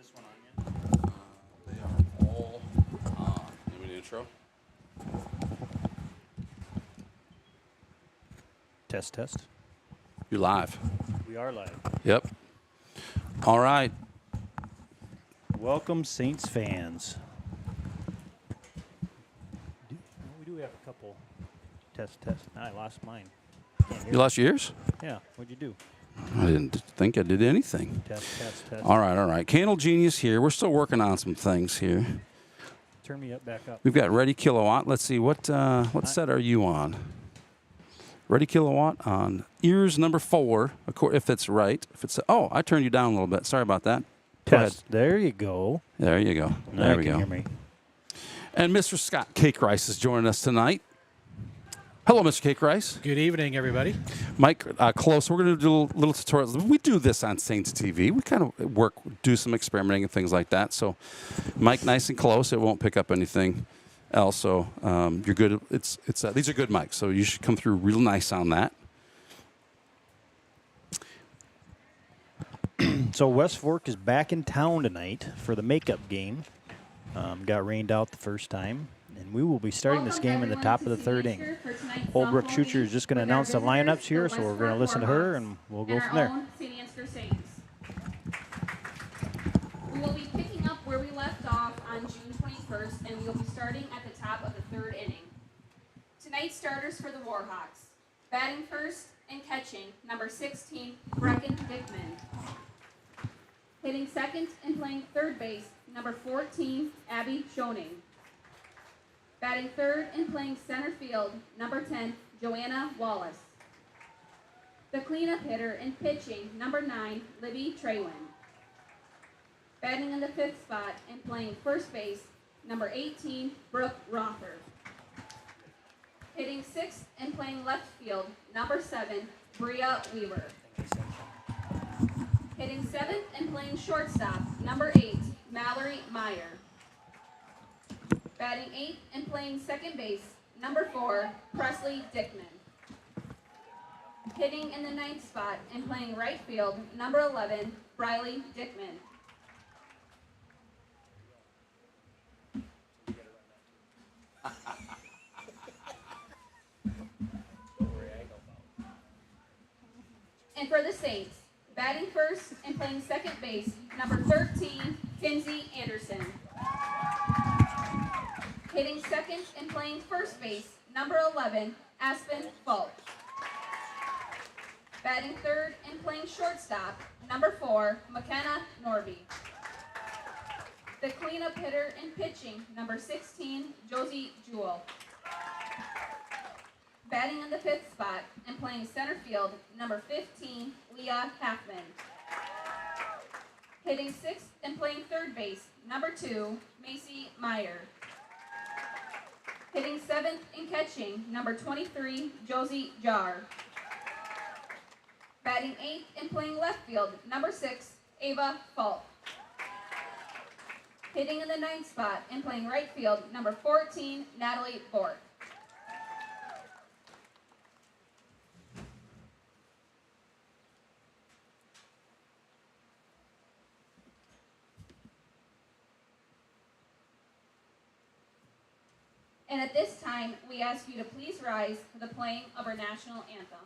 this one on yet? They are all on. You want an intro? Test, test. You're live. We are live. Yep. All right. Welcome, Saints fans. We do have a couple. Test, test. I lost mine. Can't hear You lost yours? Yeah. What'd you do? I didn't think I did anything. Test, test, test. All right. Candle Genius here. We're still working on some things here. Turn me up, back up. We've got Ready Kilowatt. Let's see, what set are you on? Ready Kilowatt on ears number 4, if it's right. If it's I turned you down a little bit. Sorry about that. Go ahead. Test. There you go. There you go. Now There we you go. can hear me. And Mr. Scott Cake Rice is joining us tonight. Hello, Mr. Cake Rice. Good evening, everybody. Mike Close. We're going to do little tutorials. We do this on Saints TV. We kind of do some experimenting and things like that. So, Mike, nice and close. It won't pick up anything else. So you're good. These are good mics. So you should come through real nice on that. So West Fork is back in town tonight for the makeup game. Got rained out the first time. And we will be starting this game in the top of the third inning. Holbrook Schucher is just going to announce the lineups here, so we're going to listen to her, and we'll go from there. Saint Angar Saints. We will be picking up where we left off on June 21st, and we will be starting at the top of the third inning. Tonight's starters for the Warhawks. Batting first and catching, number 16, Brecken Dickman. Hitting second and playing third base, number 14, Abby Schoening. Batting third and playing center field, number 10, Joanna Wallace. The cleanup hitter and pitching, number 9, Libby Traywin. Batting in the 5th spot and playing first base, number 18, Brooke Rother. Hitting 6th and playing left field, number 7, Bria Weaver. Hitting 7th and playing shortstop, number 8, Mallory Meyer. Batting 8th and playing second base, number 4, Presley Dickman. Hitting in the 9th spot and playing right field, number 11, Briley Dickman. And for the Saints, batting first and playing second base, number 13, Kinsey Anderson. Hitting second and playing first base, number 11, Aspen Falk. Batting third and playing shortstop, number 4, McKenna Norby. The cleanup hitter and pitching, number 16, Josie Jewell. Batting in the 5th spot and playing center field, number 15, Leah Halfman. Hitting 6th and playing third base, number 2, Macy Meyer. Hitting 7th and catching, number 23, Josie Jar. Batting 8th and playing left field, number 6, Ava Falk. Hitting in the 9th spot and playing right field, number 14, Natalie Bork. And at this time, we ask you to please rise for the playing of our national anthem.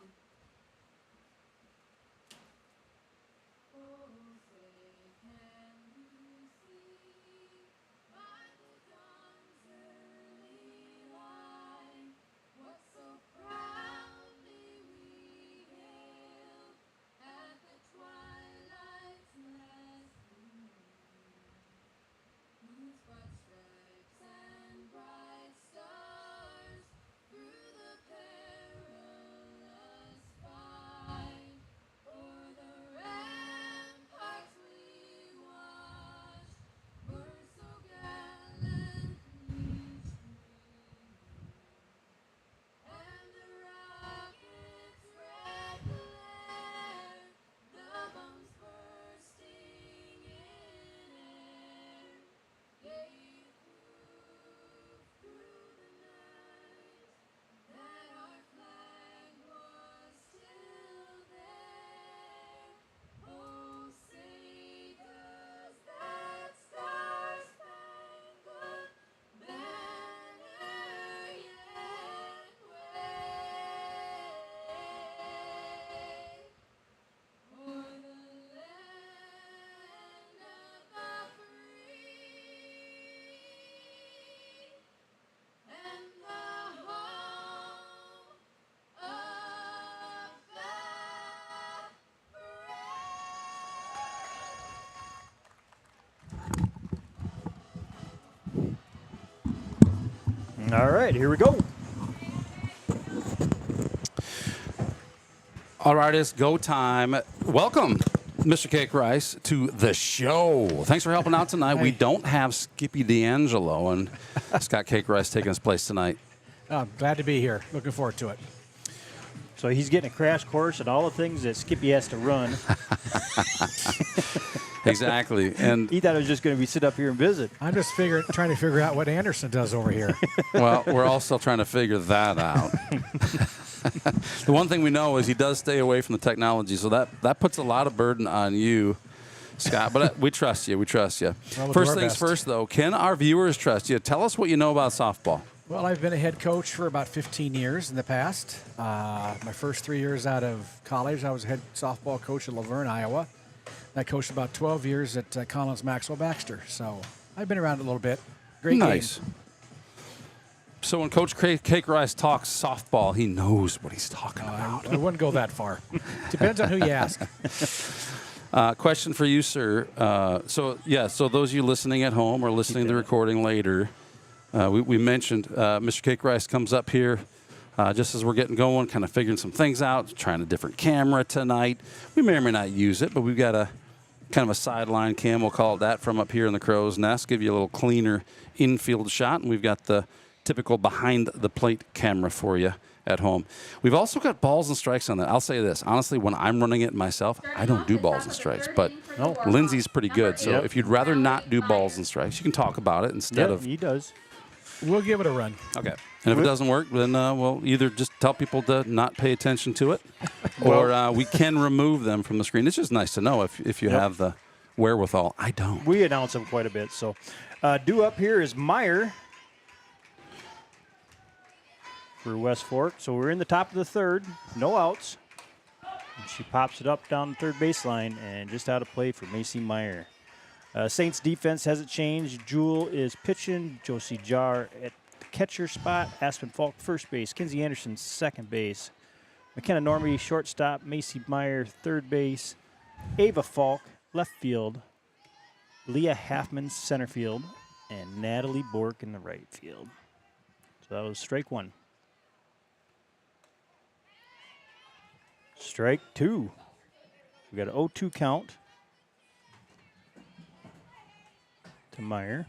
All right, here we go. All right, it's go time. Welcome, Mr. Cake Rice, to the show. Thanks for helping out tonight. Hey. We don't have Skippy D'Angelo, and Scott Cake Rice taking his place tonight. I'm glad to be here. Looking forward to it. So he's getting a crash course in all the things that Skippy has to run. Exactly. And He thought I was just going to be sit up here and visit. I'm just trying to figure out what Anderson does over here. well, we're all still trying to figure that out. The one thing we know is he does stay away from the technology, so that puts a lot of burden on you, Scott. But we trust you. We trust you. Well, we'll do First our things best. first, though, can our viewers trust you? Tell us what you know about softball. Well, I've been a head coach for about 15 years in the past. My first 3 years out of college, I was a head softball coach at Laverne, Iowa. I coached about 12 years at Collins Maxwell Baxter. So I've been around a little bit. Great Nice. game. So when Coach Cake Rice talks softball, he knows what he's talking about. I wouldn't go that far. Depends on who you ask. Question for you, sir. So those of you listening at home or listening to the recording later, we mentioned Mr. Cake Rice comes up here just as we're getting going, kind of figuring some things out, trying a different camera tonight. We may or may not use it, but we've got a kind of a sideline cam, we'll call it that, from up here in the crow's nest, give you a little cleaner infield shot, and we've got the typical behind-the-plate camera for you at home. We've also got balls and strikes on that. I'll say this. Honestly, when I'm running it myself, I don't do balls and strikes, but Lindsay's pretty good. So if you'd rather not do balls and strikes, you can talk about it instead of... he does. We'll give it a run. Okay. And if it doesn't work, then we'll either just tell people to not pay attention to it, or we can remove them from the screen. It's just nice to know if you have the wherewithal. I don't. We announce them quite a bit. So due up here is Meyer for West Fork. So we're in the top of the third. No outs. And she pops it up down the third baseline and just out of play for Macy Meyer. Saints defense hasn't changed. Jewel is pitching. Josie Jar at the catcher spot. Aspen Falk first base. Kinsey Anderson second base. McKenna Normie shortstop. Macy Meyer third base. Ava Falk left field. Leah Halfman center field. And Natalie Bork in the right field. So that was strike one. Strike two. We got an 0-2 count to Meyer.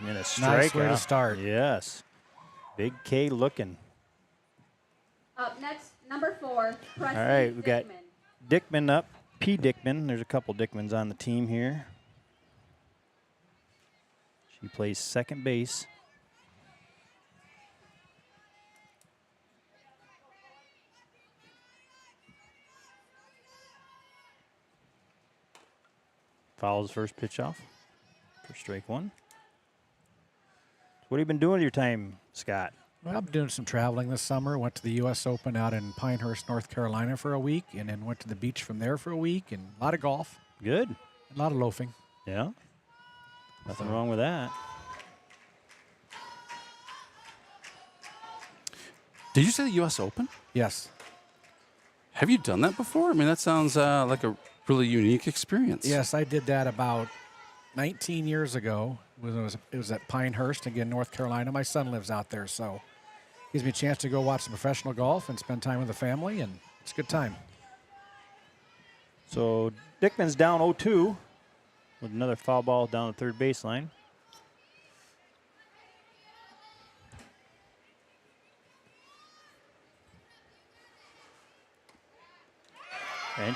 And a strike. Nice way to start. Yes. Big K looking. Up next, number 4, Presley All right, we got Dickman. Dickman up. P. Dickman. There's a couple Dickmans on the team here. She plays second base. Fouls first pitch off for strike one. So what have you been doing with your time, Scott? Well, I've been doing some traveling this summer. Went to the U.S. Open out in Pinehurst, North Carolina for a week, and then went to the beach from there for a week, and a lot of golf, Good. a lot of loafing. Yeah. Nothing wrong with that. Did you say the U.S. Open? Yes. Have you done that before? I mean, that sounds like a really unique experience. Yes, I did that about 19 years ago. It was at Pinehurst, again, North Carolina. My son lives out there, so gives me a chance to go watch some professional golf and spend time with the family, and it's a good time. So Dickman's down 0-2 with another foul ball down the third baseline. And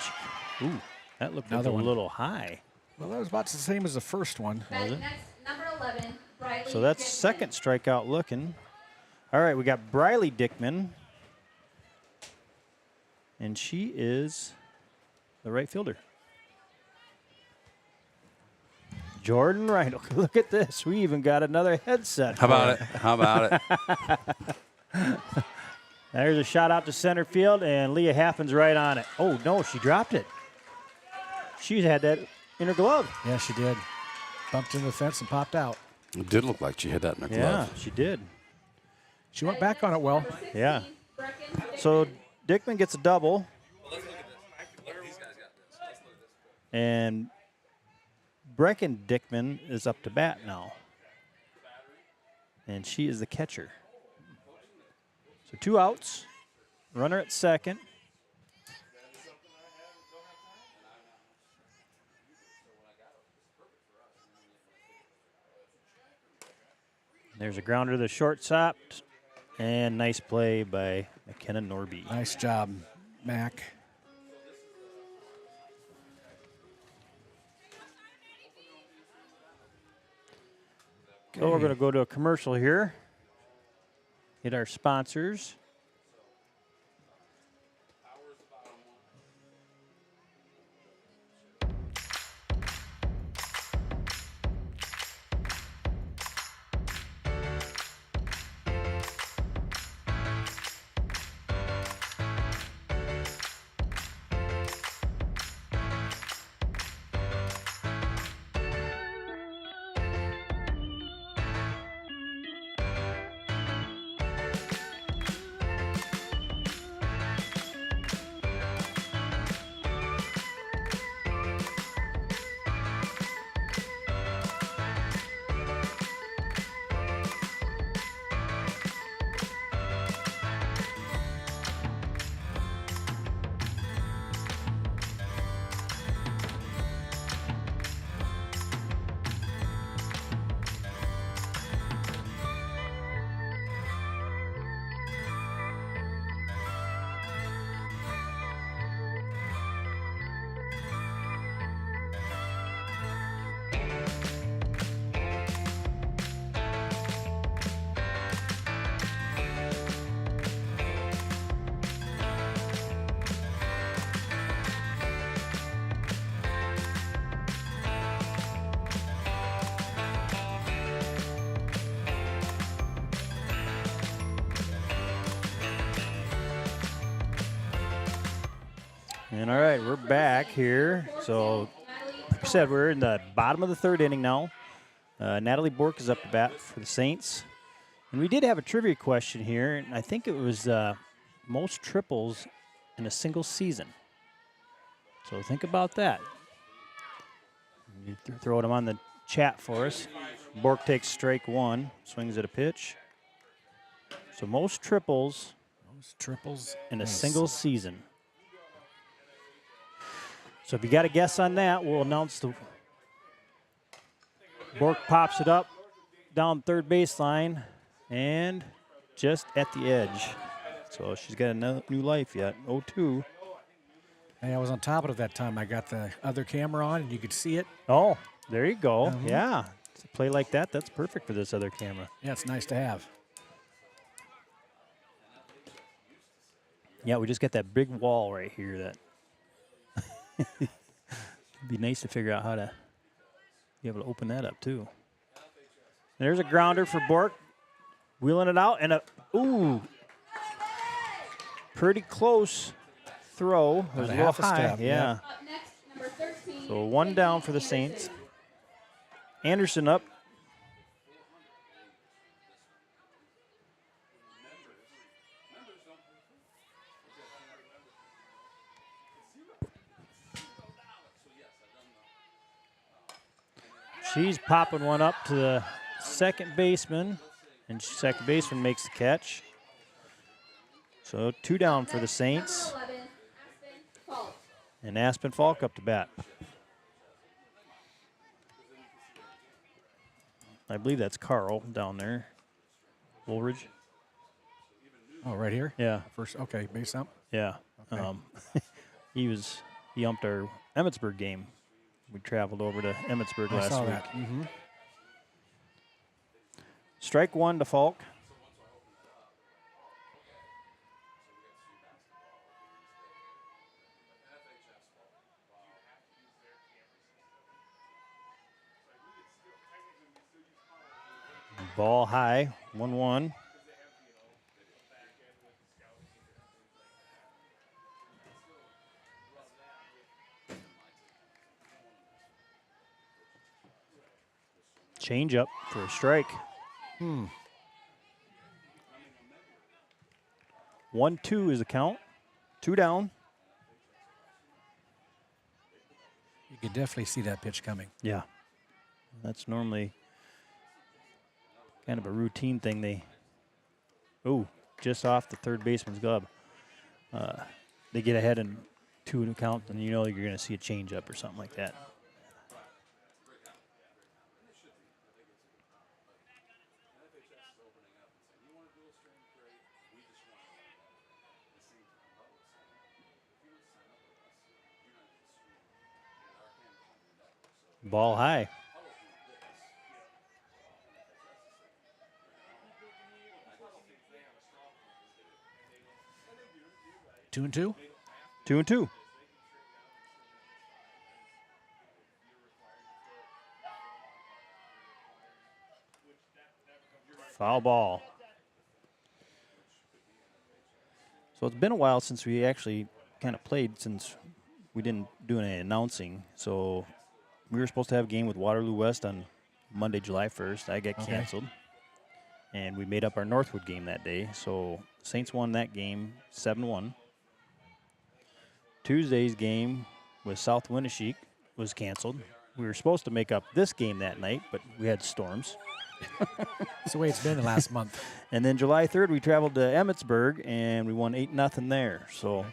ooh, that looked like Another a one. little high. Well, that was about the same as the first one. Was it? Next, number 11, Briley So that's Dickman. second strikeout looking. All right, we got Briley Dickman. And she is the right fielder. Jordan Wright. Look at this. We even got another headset. How for about it? How about it? There's a shot out to center field, and Leah Halfman's right on it. Oh, no, she dropped it. She had that in her glove. Yeah, she did. Bumped into the fence and popped out. It did look like she had that in her glove. Yeah, she did. She went back on it well. Number 16, Yeah. Brecken Dickman. So Dickman gets a double. And Brecken Dickman is up to bat now. And she is the catcher. So 2 outs. Runner at second. There's a grounder to the shortstop. And nice play by McKenna Norby. Nice job, Mac. So we're going to go to a commercial here. Hit our sponsors. And all right, we're back here. So, like I said, we're in the bottom of the 3rd inning now. Natalie Bork is up to bat for the Saints. And we did have a trivia question here, and I think it was most triples in a single season. So think about that. You throw them on the chat for us. Bork takes strike 1, swings at a pitch. So most triples in a single season. So if you got a guess on that, we'll announce the Bork pops it up down 3rd baseline and just at the edge. So she's got a new life yet. 0-2. Hey, I was on top of it that time. I got the other camera on, and you could see it. Oh, there you go. Yeah. It's a play like that, that's perfect for this other camera. Yeah, it's nice to have. Yeah, we just got that big wall right here that it'd be nice to figure out how to be able to open that up too. There's a grounder for Bork. Wheeling it out and pretty close throw. It was a little high. Step, yeah. Up next, number 13. So 1 down for the Saints. Anderson up. She's popping one up to the second baseman, and second baseman makes the catch. So 2 down for the Saints. Number 11, Aspen Falk. And Aspen Falk up to bat. I believe that's Carl down there. Woolridge. Oh, right here? Yeah. First, okay, base up. Yeah. Okay. He umped our Emmitsburg game. We traveled over to Emmitsburg I last saw week. that. Mm-hmm. Strike 1 to Falk. Ball high, 1-1. Change up for a strike. 1-2 is the count. 2 down. You could definitely see that pitch coming. Yeah. That's normally kind of a routine thing. Just off the third baseman's glove. They get ahead in 2 count, and you know you're going to see a changeup or something like that. Ball high. Two and two. 2-2. Foul ball. So it's been a while since we actually kind of played, since we didn't do any announcing. So we were supposed to have a game with Waterloo West on Monday, July 1st. I got canceled. And we made up our Northwood game that day. So Saints won that game 7-1. Tuesday's game with South Winneshiek was canceled. We were supposed to make up this game that night, but we had storms. That's the way it's been the last month. And then July 3rd, we traveled to Emmitsburg, and we won 8-0 there. So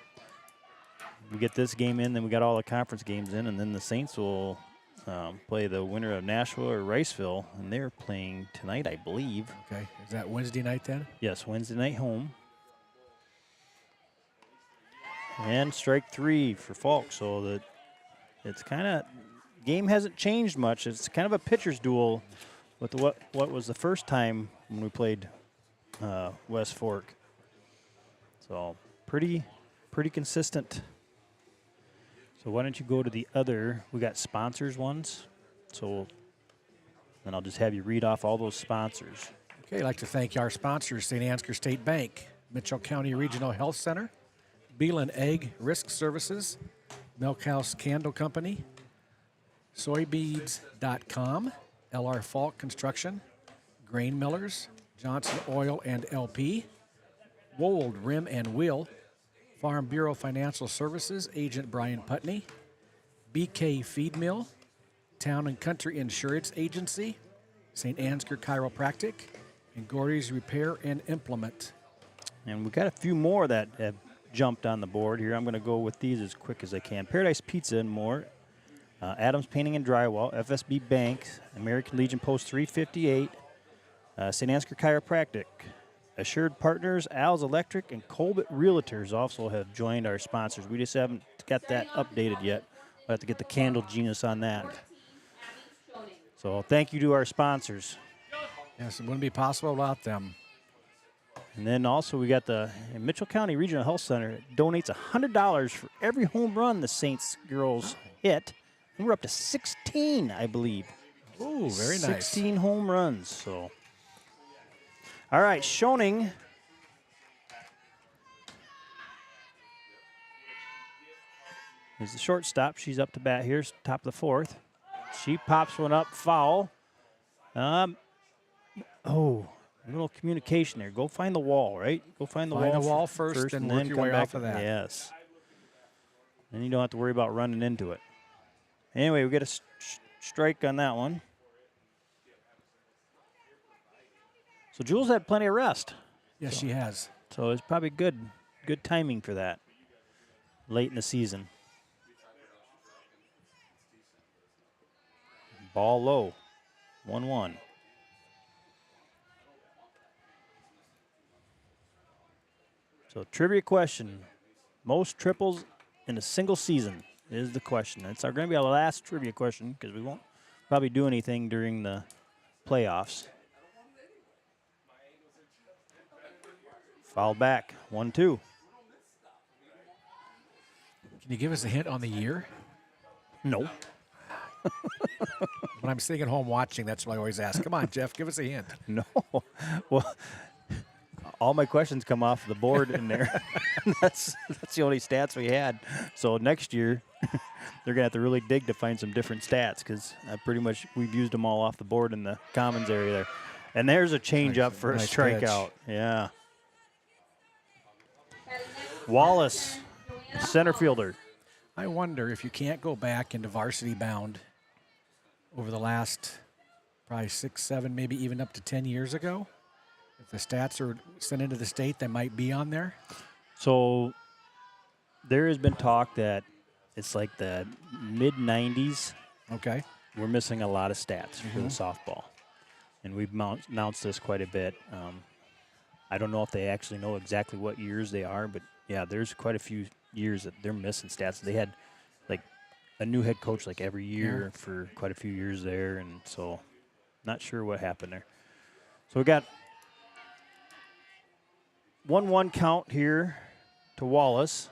we get this game in, then we got all the conference games in, and then the Saints will play the winner of Nashville or Riceville, and they're playing tonight, I believe. Okay. Is that Wednesday night then? Yes, Wednesday night home. And strike 3 for Falk, so that it's kind of, game hasn't changed much. It's kind of a pitcher's duel with what was the first time when we played West Fork. So pretty consistent. So why don't you go to the other, we got sponsors ones. So then I'll just have you read off all those sponsors. Okay, I'd like to thank our sponsors, St. Angar State Bank, Mitchell County Regional Health Center, Beelan Egg Risk Services, Milk House Candle Company, Soybeads.com, LR Falk Construction, Grain Millers, Johnson Oil and LP, Wold Rim and Wheel, Farm Bureau Financial Services, Agent Brian Putney, BK Feed Mill, Town and Country Insurance Agency, St. Ansgar Chiropractic, and Gordy's Repair and Implement. And we've got a few more that have jumped on the board here. I'm going to go with these as quick as I can. Paradise Pizza and more. Adams Painting and Drywall. FSB Bank. American Legion Post 358. St. Ansgar Chiropractic. Assured Partners, Al's Electric, and Colbert Realtors also have joined our sponsors. We just haven't got that updated yet. We'll have to get the candle genius on that. So thank you to our sponsors. Yes, it wouldn't be possible without them. And then also we got the Mitchell County Regional Health Center donates $100 for every home run the Saints girls hit. And we're up to 16, I believe. Ooh, very nice. 16 home runs. So, all right, Schoening. Is the shortstop. She's up to bat here, top of the 4th. She pops one up, foul. A little communication there. Go find the wall, right? Go find the wall first and then work your come way back. off of that. Yes. Then you don't have to worry about running into it. Anyway, we get a strike on that one. So Jules had plenty of rest. Yes, she has. So it's probably good timing for that late in the season. Ball low. 1-1. So trivia question. Most triples in a single season is the question. It's going to be our last trivia question because we won't probably do anything during the playoffs. Foul back. 1-2. Can you give us a hint on the year? No. When I'm sitting at home watching, that's what I always ask. Come on, Jeff, give us a hint. No. Well, all my questions come off the board in there. That's the only stats we had. So next year, they're going to have to really dig to find some different stats because we've used them all off the board in the commons area there. And there's a change up for a strikeout. Pitch. Yeah. Wallace Center fielder. I wonder if you can't go back into varsity bound over the last probably 6, 7, maybe even up to 10 years ago. If the stats are sent into the state, they might be on there. So there has been talk that it's like the mid-90s. Okay. We're missing a lot of stats for the softball. And we've announced this quite a bit. I don't know if they actually know exactly what years they are, but, yeah, there's quite a few years that they're missing stats. They had, like, a new head coach, like, every year for quite a few years there, and so not sure what happened there. So we got 1-1 count here to Wallace.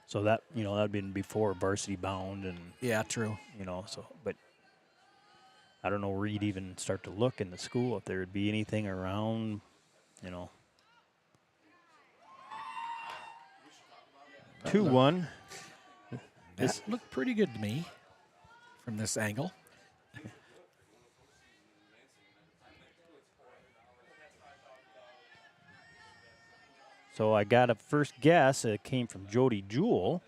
So that, that would have been before varsity bound and, Yeah, true. but I don't know where you'd even start to look in the school if there would be anything around, 2-1. That looked pretty good to me from this angle. So I got a first guess. It came from Jody Jewell.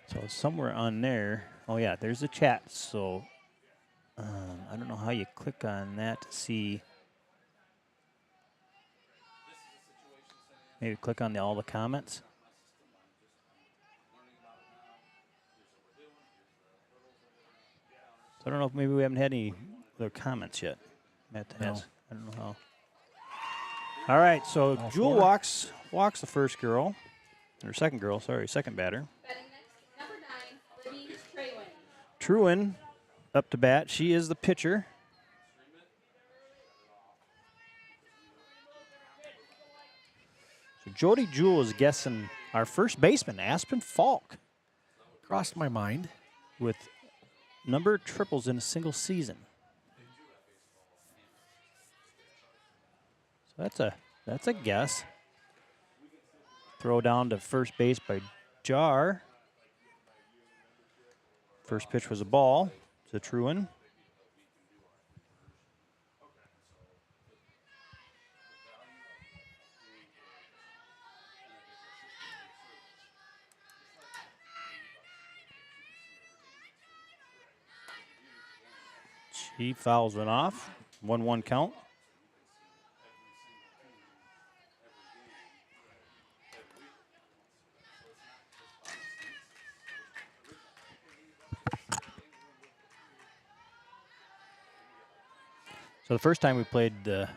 So somewhere on there. Oh, yeah, there's the chat. So I don't know how you click on that to see. Maybe click on all the comments. So I don't know if maybe we haven't had any other comments yet. Matt has. I don't know how. All right, so Jewel walks the first girl, or second girl, sorry, second batter. Batting next, number 9, Libby Traywin. Truin up to bat. She is the pitcher. So Jody Jewell is guessing our first baseman, Aspen Falk, Crossed my mind. with number of triples in a single season. So that's a guess. Throw down to first base by Jar. First pitch was a ball to Truin. She fouls one off. 1-1 count. So the first time we played the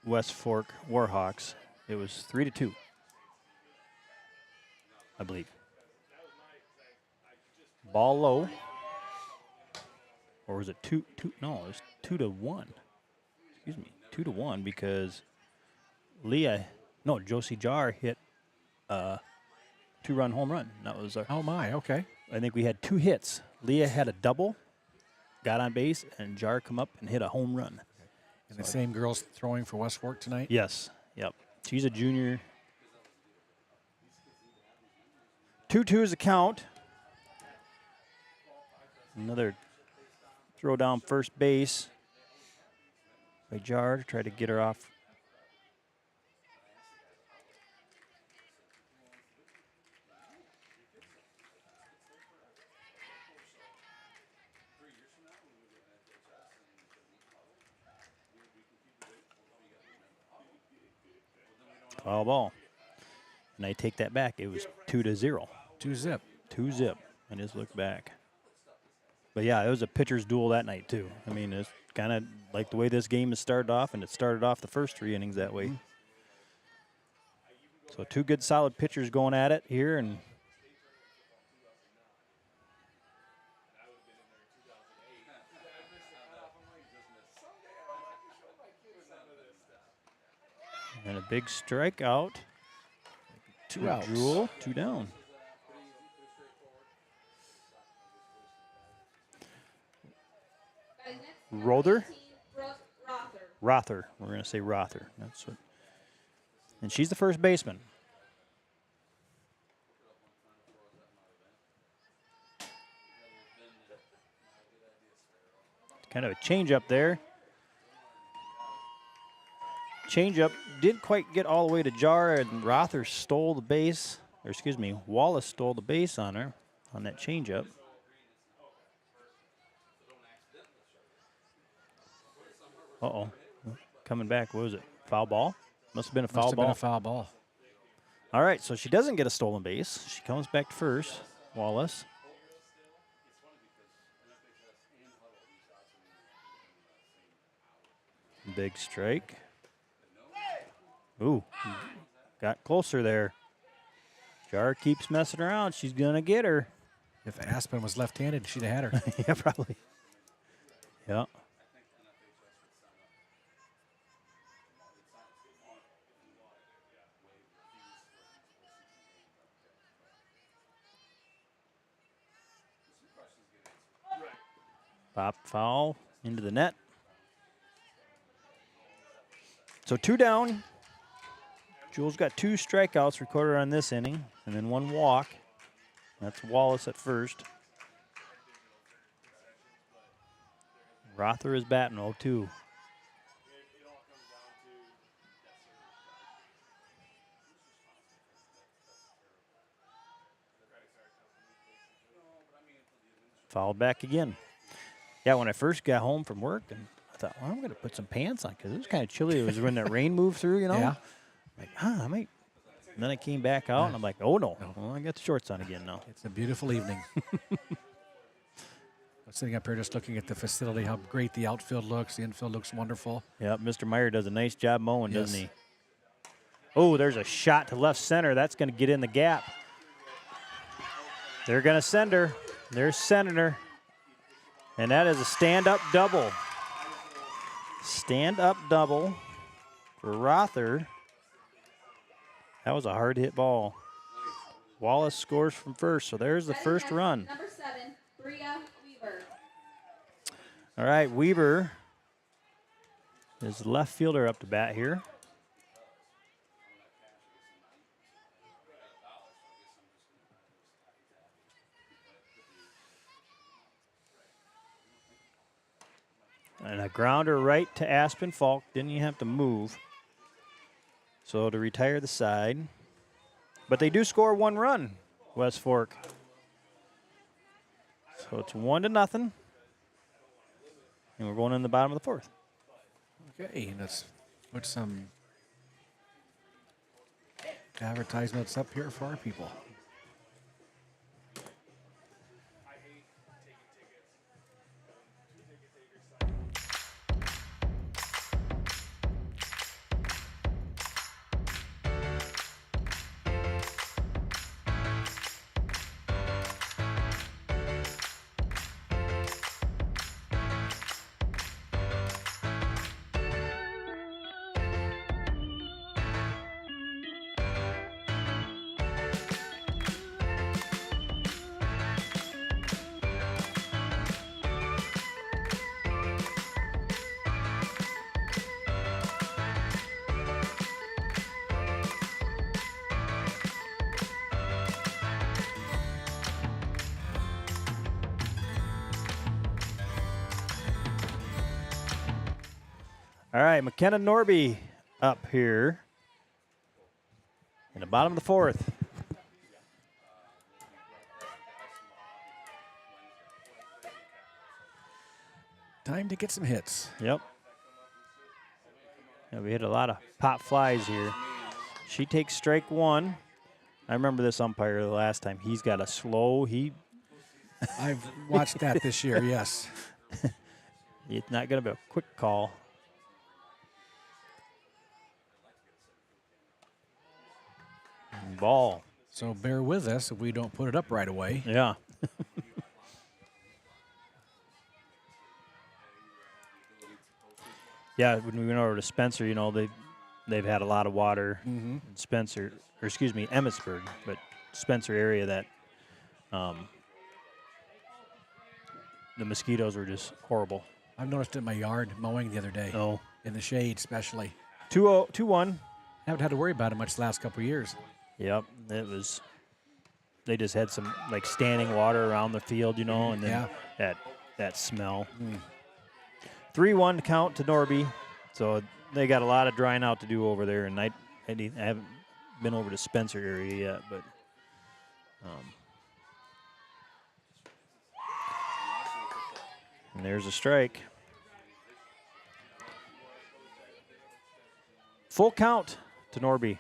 West Fork Warhawks, it was 3-2, I believe. Ball low. Or was it 2-2? No, it was 2-1. Excuse me, 2-1 because Josie Jar hit a 2-run home run. That was Oh my, okay. I think we had 2 hits. Leah had a double, got on base, and Jar come up and hit a home run. And the same girl's throwing for West Fork tonight? Yes, yep. She's a junior. 2-2 is the count. Another throw down first base by Jar to try to get her off. Foul ball. And I take that back. It was 2-0. 2-zip. 2-zip. I just look back. But yeah, it was a pitcher's duel that night too. I mean, it's kind of like the way this game has started off, and it started off the first 3 innings that way. So 2 good solid pitchers going at it here, and a big strikeout. 2 outs. Jewel, 2 down. Rother? Rother. We're going to say Rother. That's what. And she's the first baseman. kind of a change up there. Change up didn't quite get all the way to Jar, and Rother stole the base, or excuse me, Wallace stole the base on her on that change up. Uh-oh. Coming back, what was it? Foul ball? Must have been a foul ball. Been a foul ball. All right, so she doesn't get a stolen base. She comes back to first, Wallace. Big strike. Ooh, got closer there. Jar keeps messing around. She's going to get her. If Aspen was left-handed, she'd have had her. Yeah, probably. Yeah. Pop foul into the net. So 2 down. Jules got 2 strikeouts recorded on this inning, and then 1 walk. That's Wallace at first. Rother is batting 0-2. Fouled back again. Yeah, when I first got home from work, and I thought, well, I'm going to put some pants on because it was kind of chilly. It was when that rain moved through, you know. Yeah. Like, I might. And then I came back out, and I'm like, oh, no. Well, I got the shorts on again now. It's a beautiful evening. I'm sitting up here just looking at the facility, how great the outfield looks. The infield looks wonderful. Yeah, Mr. Meyer does a nice job mowing, Yes. doesn't he? Oh, there's a shot to left center. That's going to get in the gap. They're going to send her. They're sending her. And that is a stand-up double. Stand-up double for Rother. That was a hard-hit ball. Wallace scores from first, so there's the first run. Number 7, Bria Weaver. All right, Weaver is the left fielder up to bat here. And a grounder right to Aspen Falk. Didn't even have to move. So to retire the side. But they do score 1 run, West Fork. So it's 1-0. And we're going in the bottom of the 4th. Okay, let's put some advertisements up here for our people. All right, McKenna Norby up here in the bottom of the 4th. Time to get some hits. Yep. Yeah, we hit a lot of pop flies here. She takes strike 1. I remember this umpire the last time. He's got a slow. I've watched that this year, yes. It's not going to be a quick call. Ball. So bear with us if we don't put it up right away. Yeah. Yeah, when we went over to Spencer, you know, they've had a lot of water in Spencer, or excuse me, Emmitsburg, but Spencer area that the mosquitoes were just horrible. I've noticed it in my yard mowing the other day. Oh. In the shade especially. 2-1. Haven't had to worry about it much the last couple of years. Yep, they just had some like standing water around the field, you know, and then that smell. 3-1 count to Norby. So they got a lot of drying out to do over there, and I haven't been over to Spencer area yet, but and there's a strike. Full count to Norby.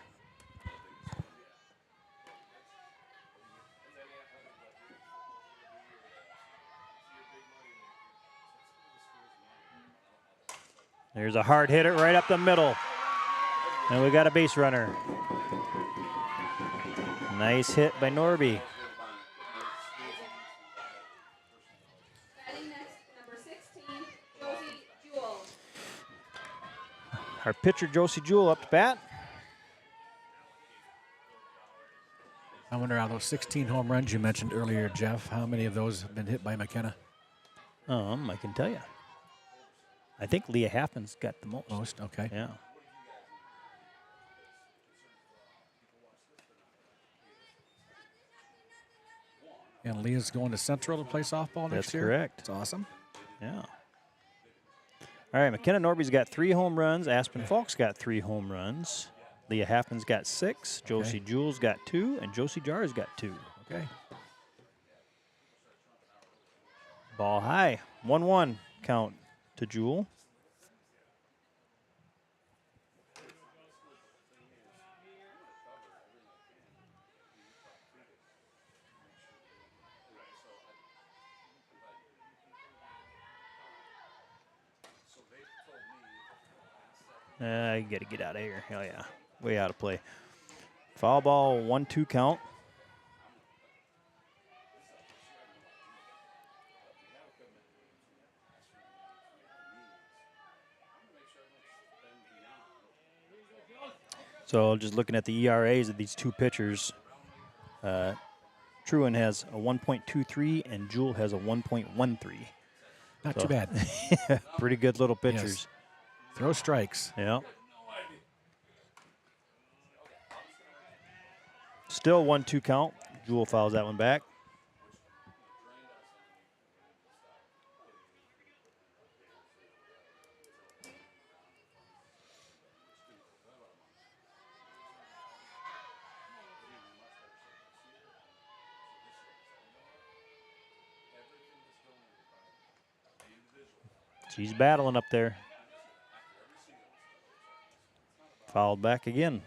There's a hard hitter right up the middle. And we got a base runner. Nice hit by Norby. Batting next, number 16, Josie Jewell. Our pitcher, Josie Jewell, up to bat. I wonder how those 16 home runs you mentioned earlier, Jeff, how many of those have been hit by McKenna? I can tell you. I think Leah Halfman's got the most. Most, okay. Yeah. And Leah's going to Central to play softball next That's year? correct. That's awesome. Yeah. All right, McKenna Norby's got 3 home runs. Aspen Falk's got 3 home runs. Leah Halfman's got 6. Josie Jewell's got 2. And Josie Jar's got 2. Okay. Ball high. 1-1 count to Jewell. You got to get out of here. Oh, yeah. Way out of play. Foul ball, 1-2 count. So just looking at the ERAs of these two pitchers, Truan has a 1.23 and Jewell has a 1.13. Not too bad. Pretty good little pitchers. Yes. Throw strikes. Yeah. Still 1-2 count. Jewell fouls that one back. She's battling up there. Fouled back again.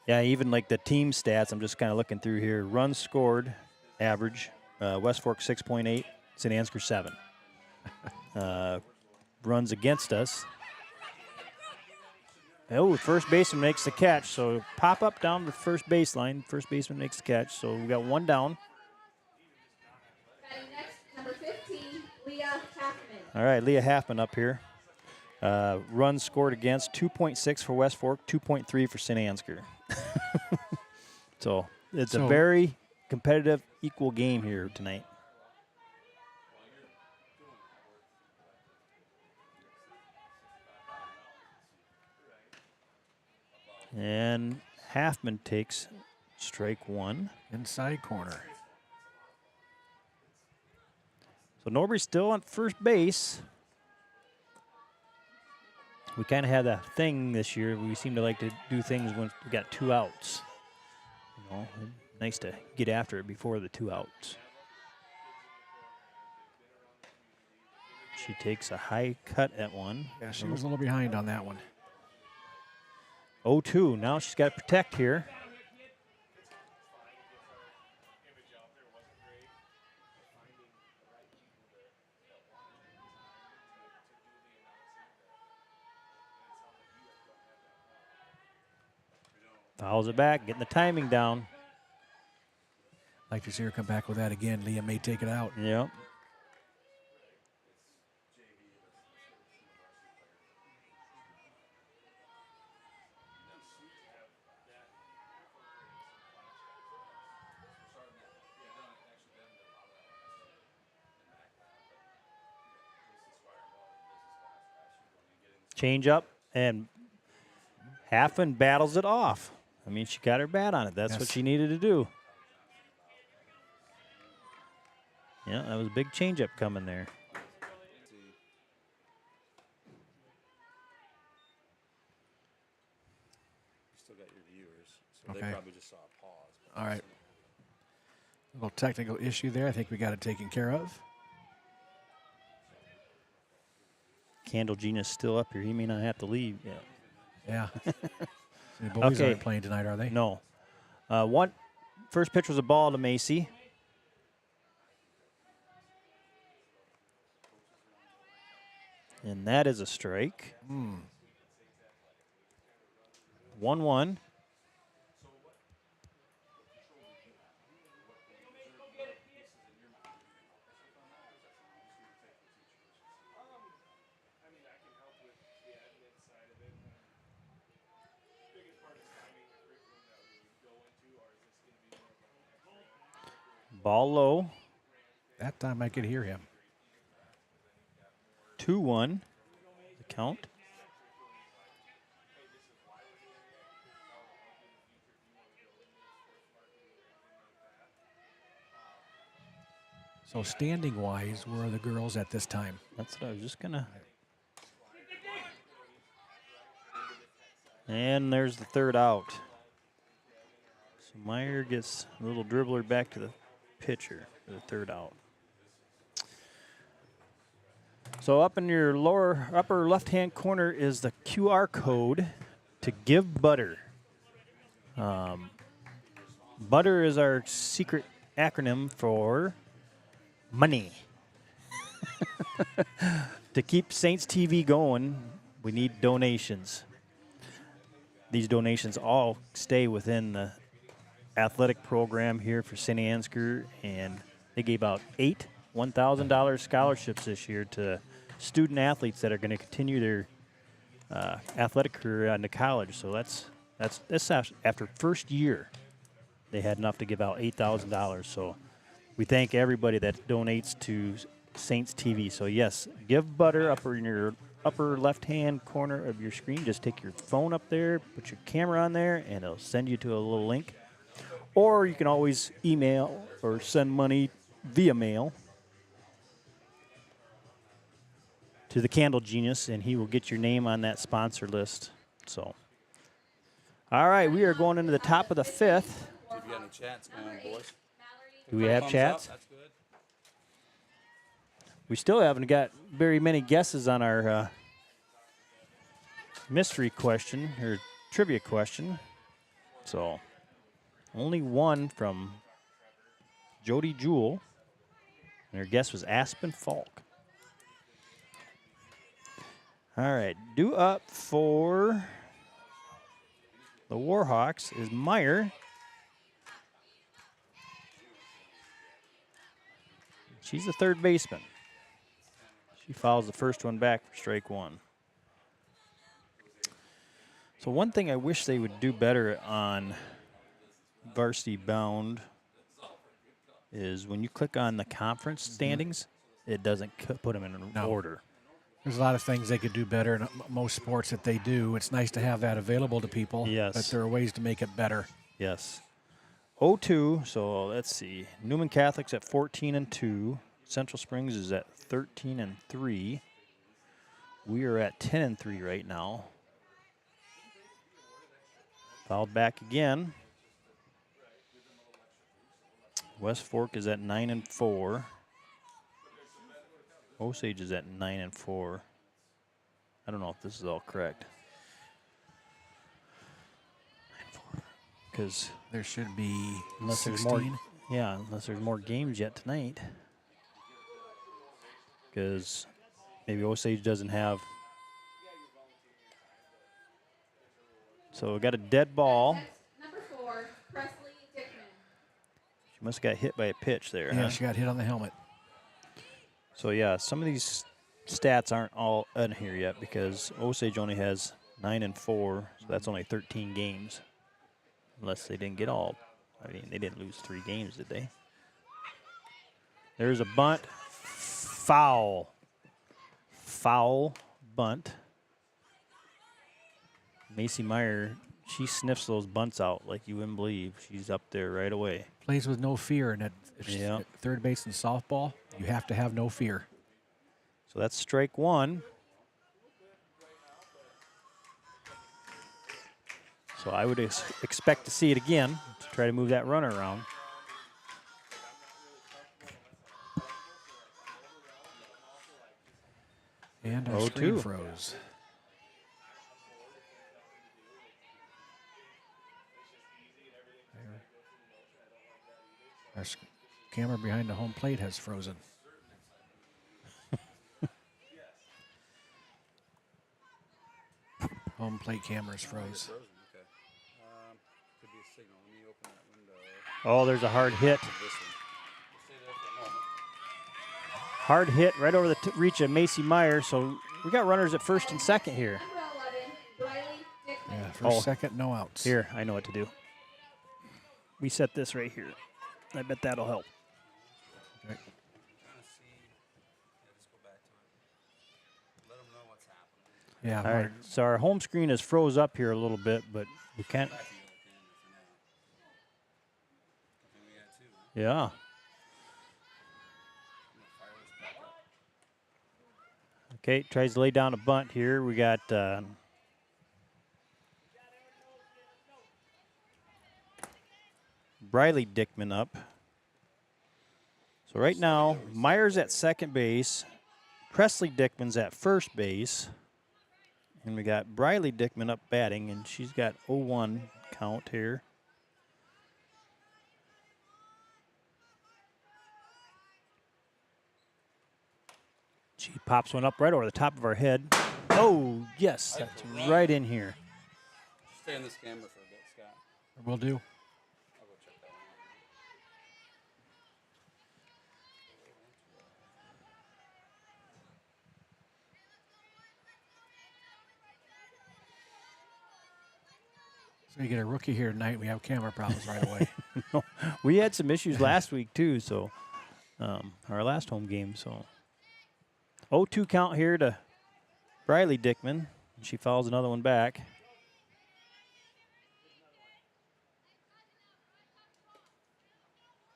Yeah, even like the team stats, I'm just kind of looking through here. Runs scored, average. West Fork 6.8, Saint Angar 7. Runs against us. Oh, first baseman makes the catch. So pop up down the first baseline. First baseman makes the catch. So we got one down. Batting next, number 15, Leah Halfman. All right, Leah Halfman up here. Runs scored against, 2.6 for West Fork, 2.3 for Saint Angar. So it's a very competitive, equal game here tonight. And Halfman takes strike 1. Inside corner. So Norby's still on first base. We kind of had that thing this year. We seem to like to do things when we got 2 outs. You know, nice to get after it before the 2 outs. She takes a high cut at 1. Yeah, she was a little behind on that one. 0-2. Now she's got to protect here. Fouls it back, getting the timing down. Like to see her come back with that again. Leah may take it out. Yep. Change up, and Haffen battles it off. I mean, she got her bat on it. That's what Yes. she needed to do. Yeah, that was a big changeup coming there. Still got your viewers, so Okay. they probably just saw a pause. All right. A little technical issue there. I think we got it taken care of. Candle Gina's still up here. He may not have to leave yet. Yeah. The boys Okay. aren't playing tonight, are they? No. First pitch was a ball to Macy. And that is a strike. 1-1. Ball low. That time I could hear him. 2-1. The count. So standing-wise, where are the girls at this time? That's what I was just gonna. And there's the third out. So Meyer gets a little dribbler back to the pitcher for the third out. So up in your upper left-hand corner is the QR code to give butter. Butter is our secret acronym for money. To keep Saints TV going, we need donations. These donations all stay within the athletic program here for Saint Angar, and they gave out 8 $1,000 scholarships this year to student athletes that are going to continue their athletic career into college. So that's after first year, they had enough to give out $8,000. So we thank everybody that donates to Saints TV. So yes, give butter up in your upper left-hand corner of your screen. Just take your phone up there, put your camera on there, and it'll send you to a little link. Or you can always email or send money via mail to the Candle Genius, and he will get your name on that sponsor list. So, all right, we are going into the top of the fifth. If you got any chats going on, boys? Do we have Thumbs chats? up, that's good. We still haven't got very many guesses on our mystery question or trivia question. So, only one from Jody Jewell, and her guess was Aspen Falk. All right, due up for the Warhawks is Meyer. She's the third baseman. She fouls the first one back for strike one. So one thing I wish they would do better on Varsity Bound is when you click on the conference standings, it doesn't put them in order. There's a lot of things they could do better in most sports that they do. It's nice to have that available to people. Yes. But there are ways to make it better. Yes. 0-2, so let's see. Newman Catholic's at 14-2. Central Springs is at 13-3. We are at 10-3 right now. Fouled back again. West Fork is at 9-4. Osage is at 9-4. I don't know if this is all correct. 'Cause There should be unless 16. there's more, unless there's more games yet tonight. Because maybe Osage doesn't have. So we got a dead ball. Next, number 4, Presley Dickman. She must have got hit by a pitch there. Yeah, huh? she got hit on the helmet. So yeah, some of these stats aren't all in here yet because Osage only has 9-4, so that's only 13 games. Unless they didn't get all. I mean, they didn't lose 3 games, did they? There's a bunt. Foul. Foul bunt. Macy Meyer, she sniffs those bunts out like you wouldn't believe. She's up there right away. Plays with no fear, and at Yeah. third base in softball, you have to have no fear. So that's strike one. So I would expect to see it again to try to move that runner around. And our 0-2. screen froze. Our camera behind the home plate has frozen. Home plate cameras froze. Could be a signal. Let me open that window. Oh, there's a hard hit. This one. Stay there for a moment. Hard hit right over the reach of Macy Meyer. So we got runners at first and second here. Number 11, Briley Dickman. Yeah, first, Oh. second, no outs. Here, I know what to do. We set this right here. I bet that'll help. Okay. Trying to see. Yeah, just go back to it. Let them know what's happening. Yeah, All right, so our home screen is froze up here a little bit, but we can't. Back to the other camera for now. I think we got two. Yeah. I'm gonna fire this back up. Okay, tries to lay down a bunt here. We got Briley Dickman up. So right now, Myers at second base, Presley Dickman's at first base, and we got Briley Dickman up batting, and she's got 0-1 count here. She pops one up right over the top of our head. Oh, yes, that's right in here. Stay in this camera for a bit, Scott. will do. I'll go check that one out. So you get a rookie here tonight, we have camera problems right away. We had some issues last week too, so our last home game. So 0-2 count here to Briley Dickman. She fouls another one back.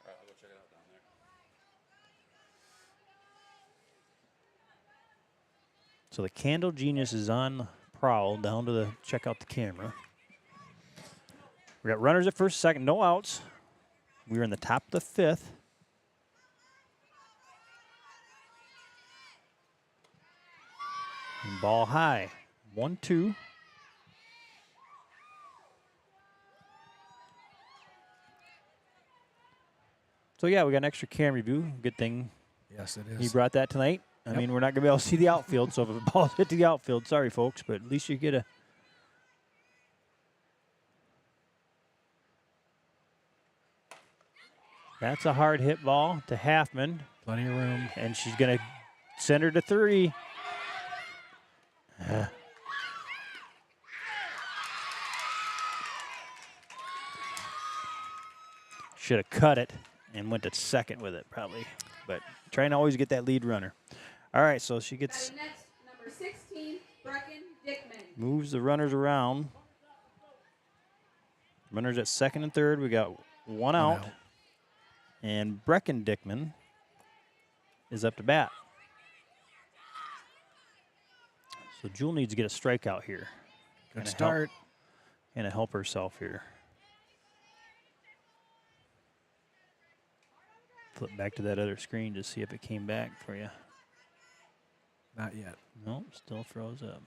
All right, I'll go check it out down there. So the Candle Genius is on the prowl down to check out the camera. We got runners at first, second, no outs. We're in the top of the fifth. And ball high, 1-2. So yeah, we got an extra cam review. Good thing Yes, it he is. brought that tonight. I mean, we're not going to be able to see the outfield, so if a ball's hit to the outfield, sorry, folks, but at least you get a. That's a hard hit ball to Halfman, Plenty of room. and she's going to send her to 3. Should have cut it and went to second with it, probably. But trying to always get that lead runner. All right, so she gets Batting next, number 16, Brecken Dickman. moves the runners around. Runners at second and third. We got one out. out. And Brecken Dickman is up to bat. So Jewel needs to get a strikeout here. Good Gonna start. And to help herself here. Flip back to that other screen to see if it came back for you. Not yet. Nope, still froze up.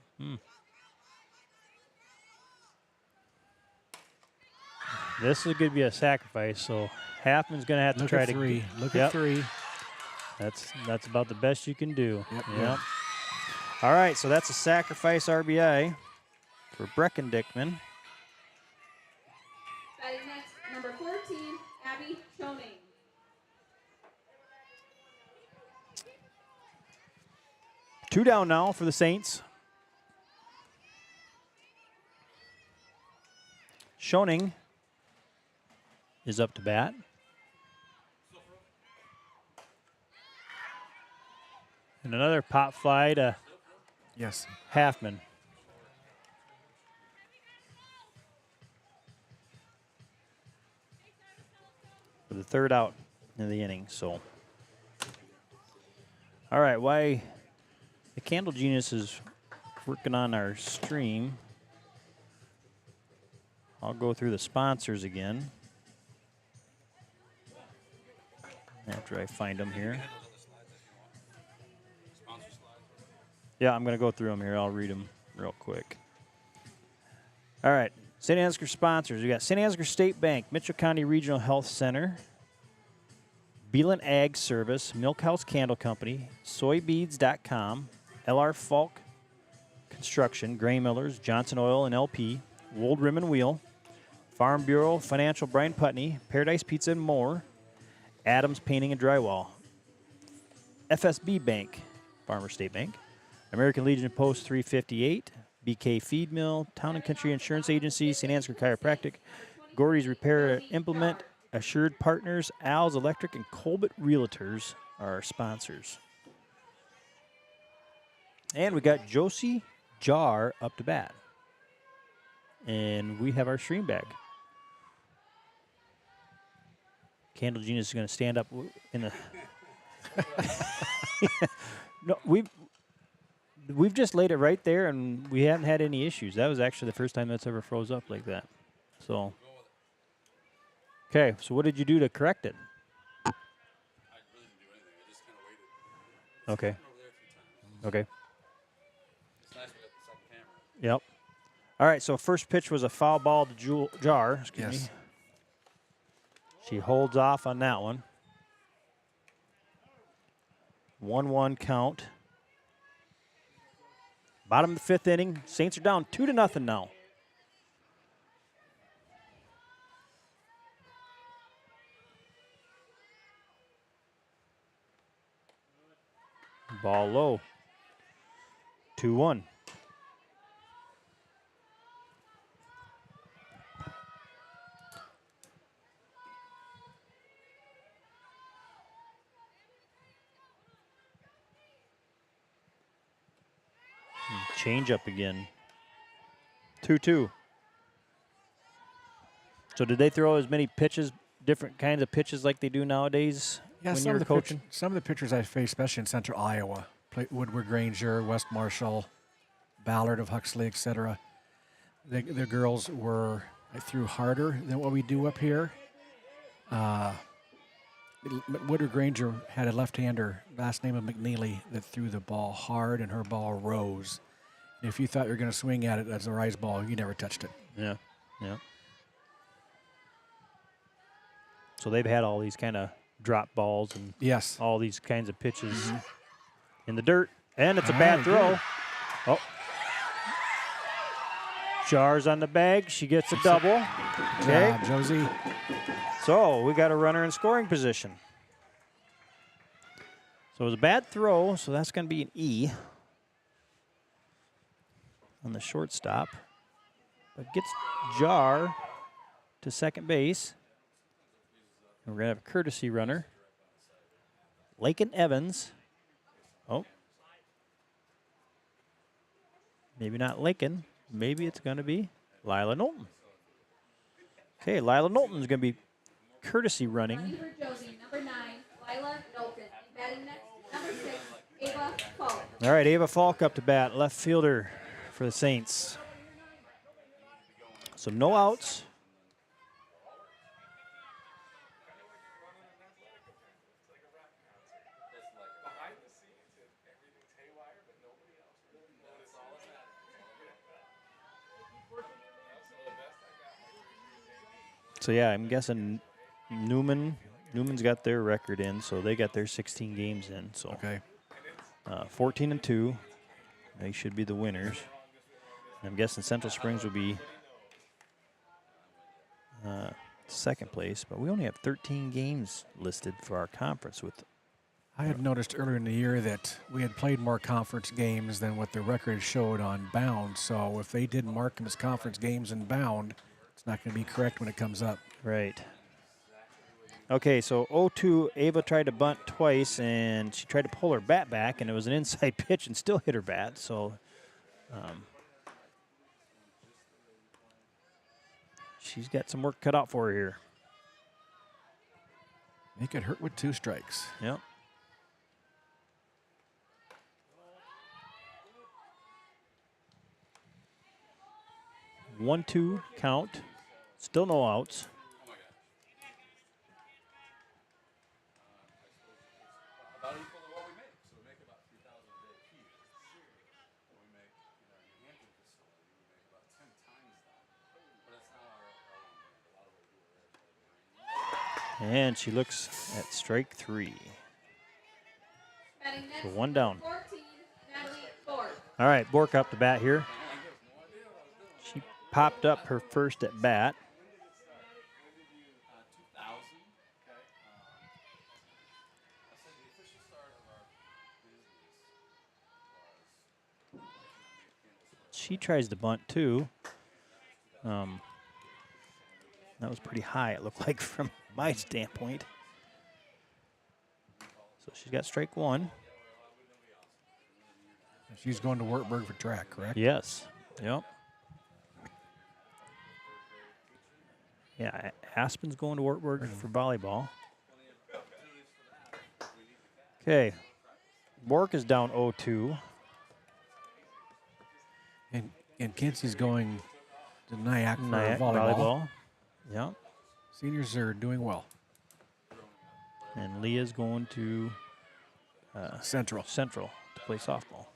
This is going to be a sacrifice, so Halfman's going to have to Look try at to. three. Look Yep. at three. That's about the best you can do. Yep. All right, so that's a sacrifice RBI for Brecken Dickman. Batting next, number 14, Abby Choning. Two down now for the Saints. Schoening is up to bat. And another pop fly to Yes. Halfman. for the third out in the inning. So, all right, why the Candle Genius is working on our stream. I'll go through the sponsors again after I find them here. Yeah, I'm going to go through them here. I'll read them real quick. All right, St. Angar sponsors. We got St. Angar State Bank, Mitchell County Regional Health Center, Beelan Ag Service, Milkhouse Candle Company, Soybeads.com, LR Falk Construction, Gray Millers, Johnson Oil and LP, Wold Rim and Wheel, Farm Bureau, Financial, Brian Putney, Paradise Pizza and more, Adams Painting and Drywall, FSB Bank, Farmer State Bank, American Legion Post 358, BK Feed Mill, Town and Country Insurance Agency, St. Ansgar Chiropractic, Gordy's Repair Implement, Assured Partners, Al's Electric, and Colbert Realtors are our sponsors. And we got Josie Jar up to bat. And we have our stream bag. Candle Genius is going to stand up in the... No, we've just laid it right there, and we haven't had any issues. That was actually the first time that's ever froze up like that. So, okay, so what did you do to correct it? I really didn't do anything. I just kind of waited. Okay. Okay. It's nice we got the second camera. Yep. All right, so first pitch was a foul ball to Jar. Excuse me. She holds off on that one. 1-1 count. Bottom of the fifth inning. Saints are down 2-0 now. Ball low. 2-1. Change up again. 2-2. So did they throw as many pitches, different kinds of pitches like they do nowadays when you're coaching? Some of the pitchers I faced, especially in central Iowa, Woodward Granger, West Marshall, Ballard of Huxley, etc. The girls threw harder than what we do up here. Woodward Granger had a left-hander, last name of McNeely, that threw the ball hard, and her ball rose. And if you thought you were going to swing at it as a rise ball, you never touched it. Yeah, yeah. So they've had all these kind of drop balls and all these kinds of pitches in the dirt. And it's a bad throw. Oh. Jar's on the bag. She gets a double. Okay. Yeah, Josie. So we got a runner in scoring position. So it was a bad throw, so that's going to be an E on the shortstop. But gets Jar to second base. And we're going to have a courtesy runner. Lakin Evans. Oh. Maybe not Lakin. Maybe it's going to be Lila Knowlton. Okay, Lila Knowlton's going to be courtesy running. Running for Josie, number 9, Lila Knowlton. And batting next, number 6, Ava Falk. All right, Ava Falk up to bat, left fielder for the Saints. So no outs. So yeah, I'm guessing Newman's got their record in, so they got their 16 games in. So okay, 14-2, they should be the winners. And I'm guessing Central Springs will be second place, but we only have 13 games listed for our conference. I had noticed earlier in the year that we had played more conference games than what the record showed on Bound. So if they didn't mark them as conference games in Bound, it's not going to be correct when it comes up. Right. Okay, so 0-2, Ava tried to bunt twice, and she tried to pull her bat back, and it was an inside pitch and still hit her bat. So she's got some work cut out for her here. Make it hurt with 2 strikes. Yep. 1-2 count. Still no outs. And she looks at strike 3. So 1 down. 14, Natalie Bork. All right, Bork up to bat here. She popped up her first at bat. She tries to bunt too. That was pretty high, it looked like, from my standpoint. So she's got strike 1. She's going to Wartburg for track, correct? Yes. Yep. Yeah, Aspen's going to Wartburg for volleyball. Okay. Bork is down 0-2. And Kinsey's going to Nyack for Nyack volleyball. Yep. Seniors are doing well. And Leah's going to Central. Central to play softball.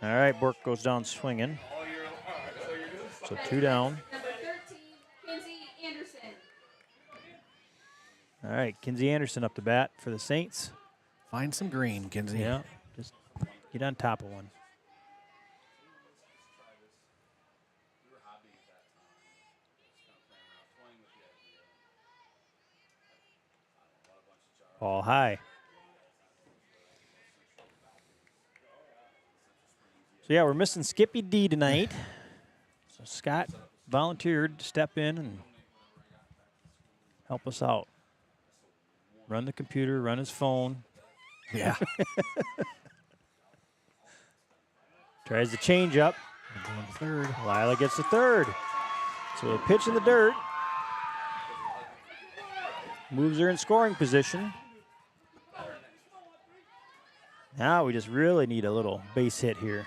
All right, Bork goes down swinging. So 2 down. Number 13, Kinsey Anderson. All right, Kinsey Anderson up to bat for the Saints. Find some green, Kinsey. Yeah, just get on top of one. Ball high. So yeah, we're missing Skippy D tonight. So Scott volunteered to step in and help us out. Run the computer, run his phone. Yeah. Tries the change up. Going to third. Lila gets the third. So a pitch in the dirt. Moves her in scoring position. Now we just really need a little base hit here.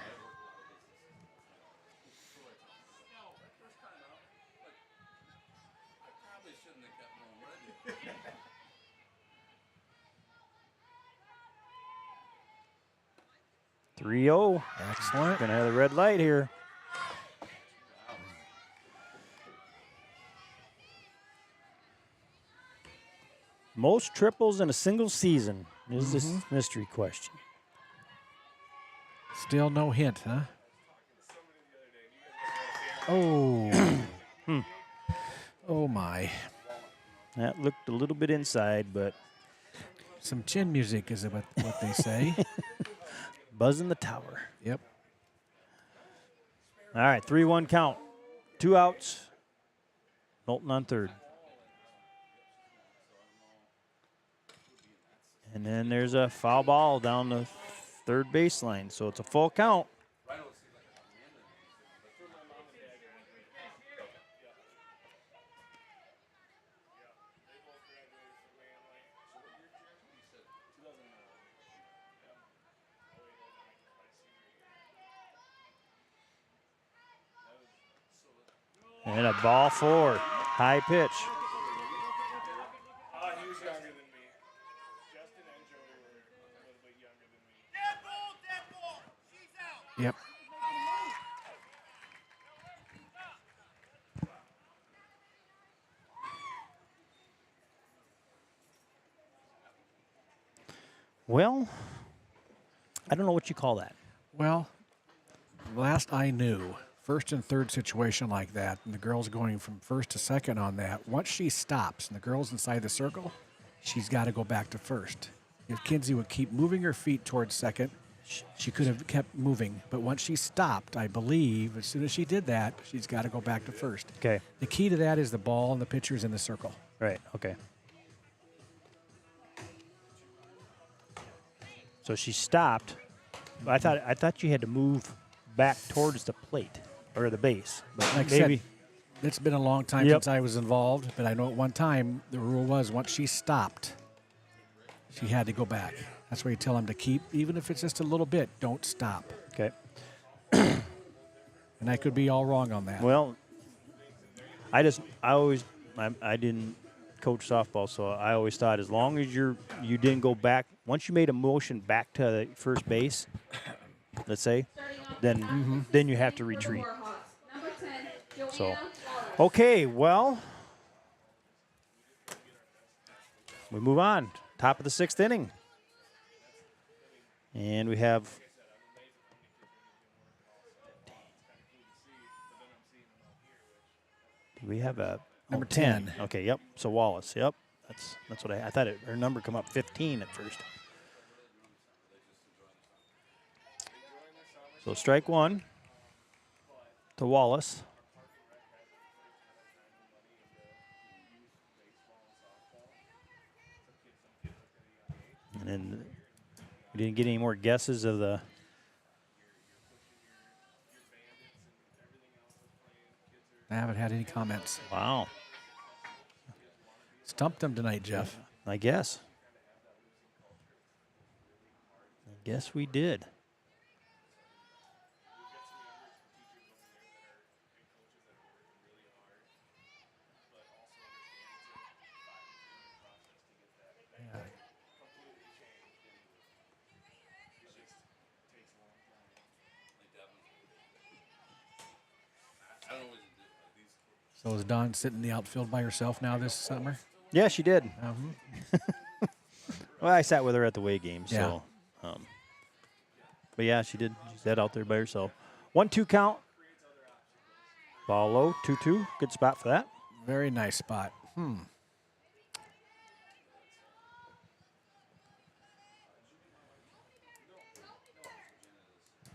.30. Excellent. Gonna have the red light here. Most triples in a single season is this mystery question. Still no hint, huh? Oh. Oh, my. That looked a little bit inside, but Some chin music is what they say. buzzing the tower. Yep. All right, 3-1 count. 2 outs. Knowlton on third. And then there's a foul ball down the third baseline, so it's a full count. And a ball 4, high pitch. He was younger than me. Justin and Joey were a little bit younger than me. Dead ball! She's out! Yep. Well, I don't know what you call that. Well, last I knew, first and third situation like that, and the girl's going from first to second on that, once she stops and the girl's inside the circle, she's got to go back to first. If Kinsey would keep moving her feet towards second, she could have kept moving. But once she stopped, I believe, as soon as she did that, she's got to go back to first. Okay. The key to that is the ball and the pitcher's in the circle. Right, okay. So she stopped. I thought you had to move back towards the plate or the base. But Like I maybe said, It's been a long time Yep. since I was involved, but I know at one time the rule was once she stopped, she had to go back. That's where you tell them to keep, even if it's just a little bit, don't stop. Okay. And I could be all wrong on that. Well, I didn't coach softball, so I always thought as long as you didn't go back, once you made a motion back to the first base, let's say, then you have to retreat. Number 10, So, Joanna Wallace. okay, well, we move on. Top of the 6th inning. And we have do we have a Number 10? 10. Okay, yep. So Wallace, yep. That's what I thought. Her number come up 15 at first. So strike one to Wallace. And then we didn't get any more guesses of the. I haven't had any comments. Wow, Stumped them tonight, Jeff. I guess. I guess we did. So is Dawn sitting in the outfield by herself now this summer? Yeah, she did. Well, I sat with her at the Way game, so. But yeah, she did. She sat out there by herself. 1-2 count. Ball low, 2-2. Good spot for that. Very nice spot.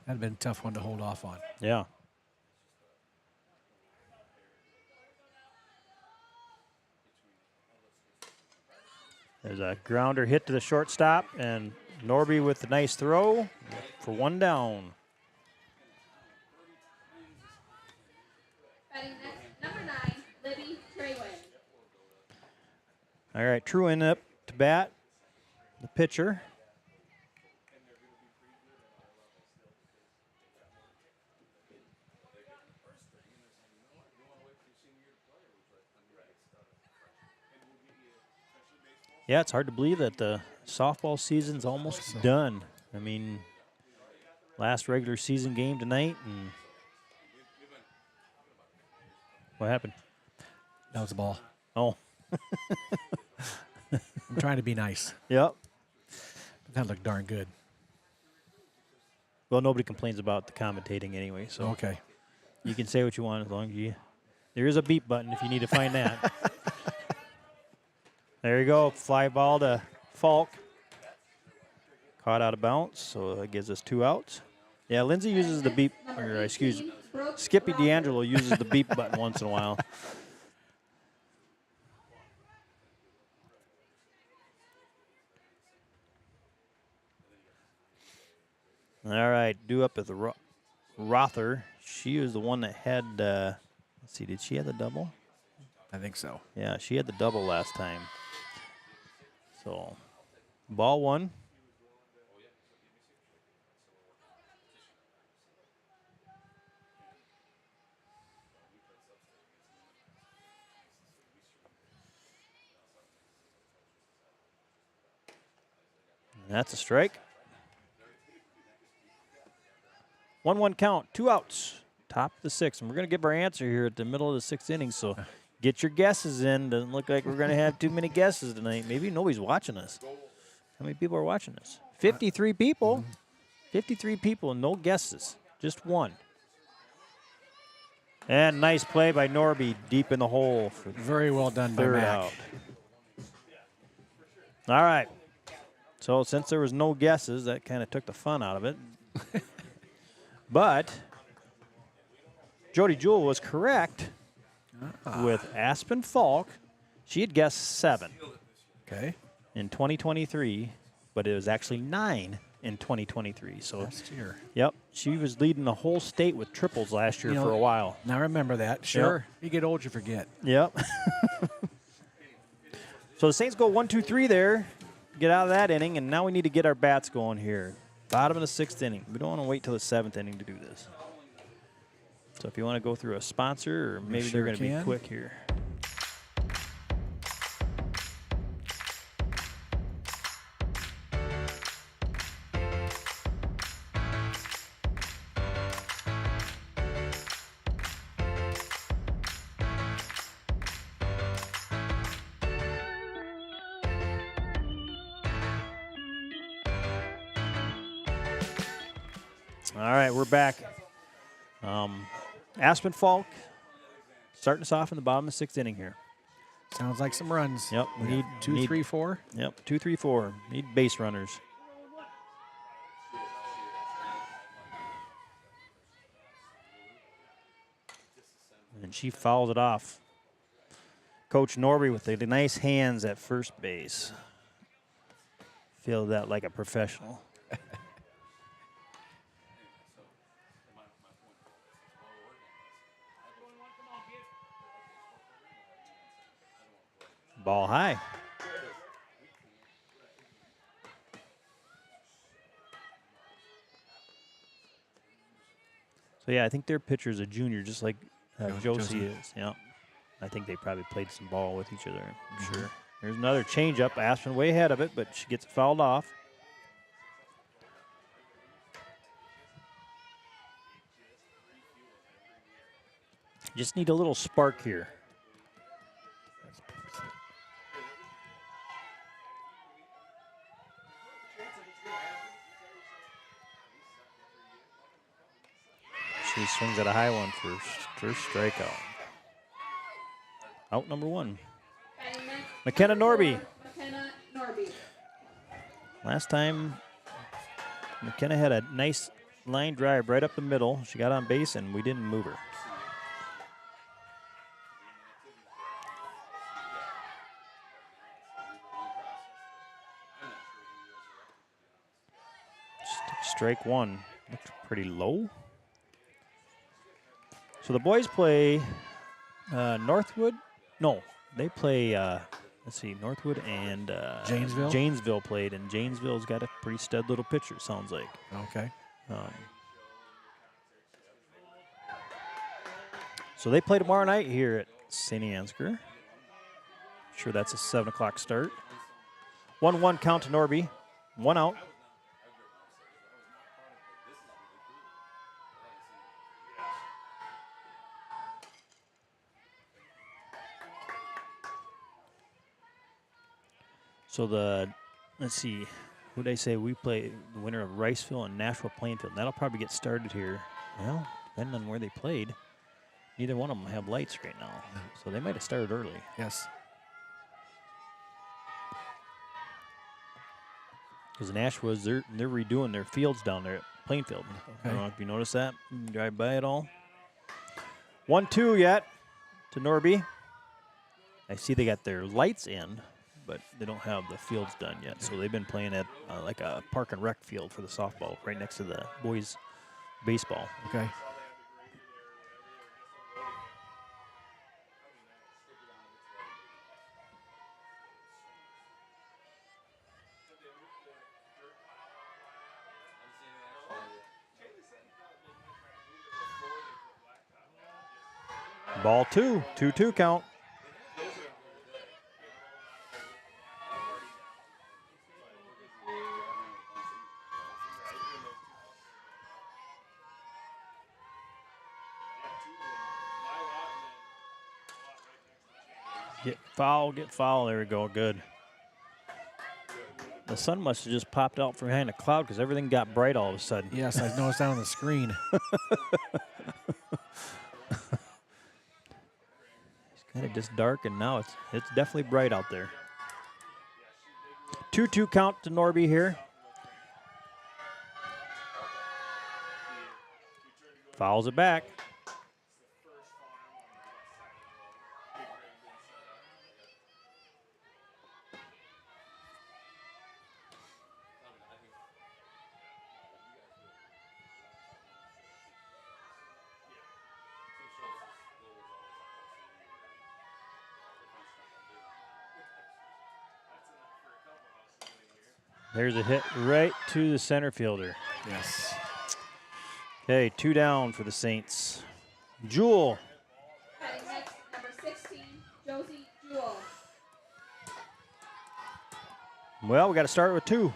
That'd been a tough one to hold off on. Yeah. There's a grounder hit to the shortstop, and Norby with a nice throw for one down. Batting next, number 9, Libby Traywin. All right, Truin up to bat, the pitcher. Yeah, it's hard to believe that the softball season's almost done. I mean, last regular season game tonight, and what happened? That was the ball. Oh, I'm trying to be nice. yep. But that looked darn good. Well, nobody complains about the commentating anyway, so Okay. you can say what you want as long as you. There is a beep button if you need to find that. There you go, fly ball to Falk. Caught out of bounds, so that gives us 2 outs. Yeah, Lindsay uses the beep, or excuse, Skippy D'Angelo uses the beep button once in a while. All right, due up at the Rother. She was the one that had, let's see, did she have the double? I think so. Yeah, she had the double last time. So, ball one. And that's a strike. 1-1 count, 2 outs. Top of the 6th. And we're going to give our answer here at the middle of the 6th inning. So get your guesses in. Doesn't look like we're going to have too many guesses tonight. Maybe nobody's watching us. How many people are watching us? 53 people. 53 people and no guesses. Just one. And nice play by Norby deep in the hole for Very well done by third Mac. out. All right. So since there was no guesses, that kind of took the fun out of it. But Jody Jewell was correct with Aspen Falk. She had guessed 7 Okay. in 2023, but it was actually 9 in 2023. So, Last year. yep. she was leading the whole state with triples last year You know, for a while. Now remember that. Sure. You get old, you forget. Yep. So the Saints go 1, 2, 3 there. Get out of that inning, and now we need to get our bats going here. Bottom of the 6th inning. We don't want to wait till the 7th inning to do this. So if you want to go through a sponsor, or maybe they're going to be quick here. All right, we're back. Aspen Falk starting us off in the bottom of the 6th inning here. Sounds like some runs. Yep, we need 2, 3, 4. Yep, 2, 3, 4. Need base runners. And she fouls it off. Coach Norby with the nice hands at first base. Feel that like a professional. Ball high. So, yeah, I think their pitcher's a junior, just like Josie is. Yeah. I think they probably played some ball with each other, I'm sure. There's another changeup. Aspen way ahead of it, but she gets fouled off. Just need a little spark here. She swings at a high one for first strikeout. Out number 1. McKenna Norby. McKenna Norby. Last time, McKenna had a nice line drive right up the middle. She got on base, and we didn't move her. Strike 1. Looked pretty low. So the boys play Northwood. No, they play, let's see, Northwood and Janesville? Janesville played, and Janesville's got a pretty stud little pitcher, it sounds like. Okay. So they play tomorrow night here at Saint Angar. Sure, that's a 7 o'clock start. 1-1 count to Norby. 1 out. So let's see, who they say we play the winner of Riceville and Nashua Plainfield. That'll probably get started here. Well, depending on where they played. Neither one of them have lights right now, so they might have started early. Yes. Because Nashua's, they're redoing their fields down there at Plainfield. Okay. I don't know if you noticed that. Drive by it all. 1-2 yet to Norby. I see they got their lights in, but they don't have the fields done yet. So they've been playing at like a park and rec field for the softball right next to the boys' baseball. Okay. Ball 2, 2-2 count. Get foul. There we go, good. The sun must have just popped out from behind a cloud because everything got bright all of a sudden. Yes, I noticed that on the screen. It's kind of just dark, and now it's definitely bright out there. 2-2 count to Norby here. Fouls it back. There's a hit right to the center fielder. Yes. Okay, 2 down for the Saints. Jewel. Batting next, number 16, Josie Jewell. Well, we got to start with 2.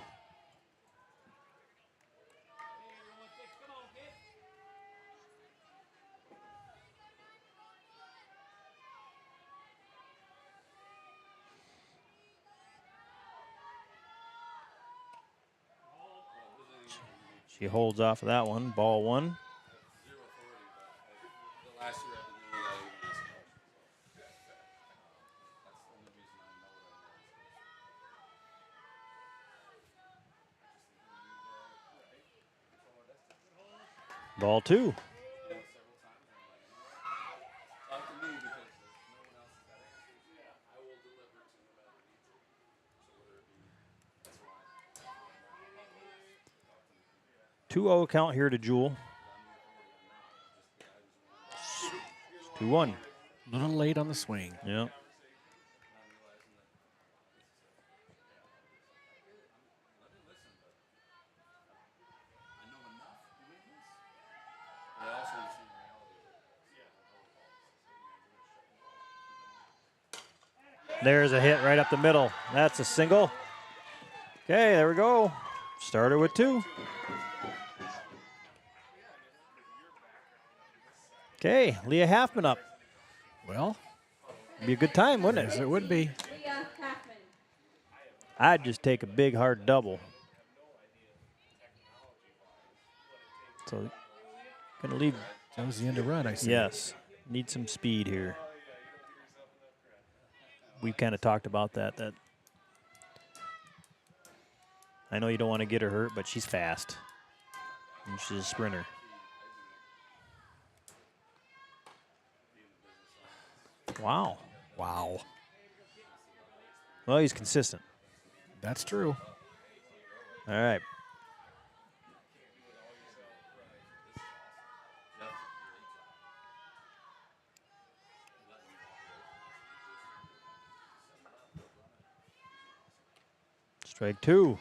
She holds off of that one. Ball 1. Ball 2. Two 0 count here to Jewel. 2-1. A little late on the swing. Yeah. There's a hit right up the middle. That's a single. Okay, there we go. Starter with 2. Okay, Leah Halfman up. Well, Be a good time, wouldn't yes, it? it would be. Leah Kaufman. I'd just take a big hard double. So, gonna leave. Josie in to run, I see. Yes, need some speed here. We've kind of talked about that. That I know you don't want to get her hurt, but she's fast. And she's a sprinter. Wow. Wow. Well, he's consistent. That's true. All right. Strike 2.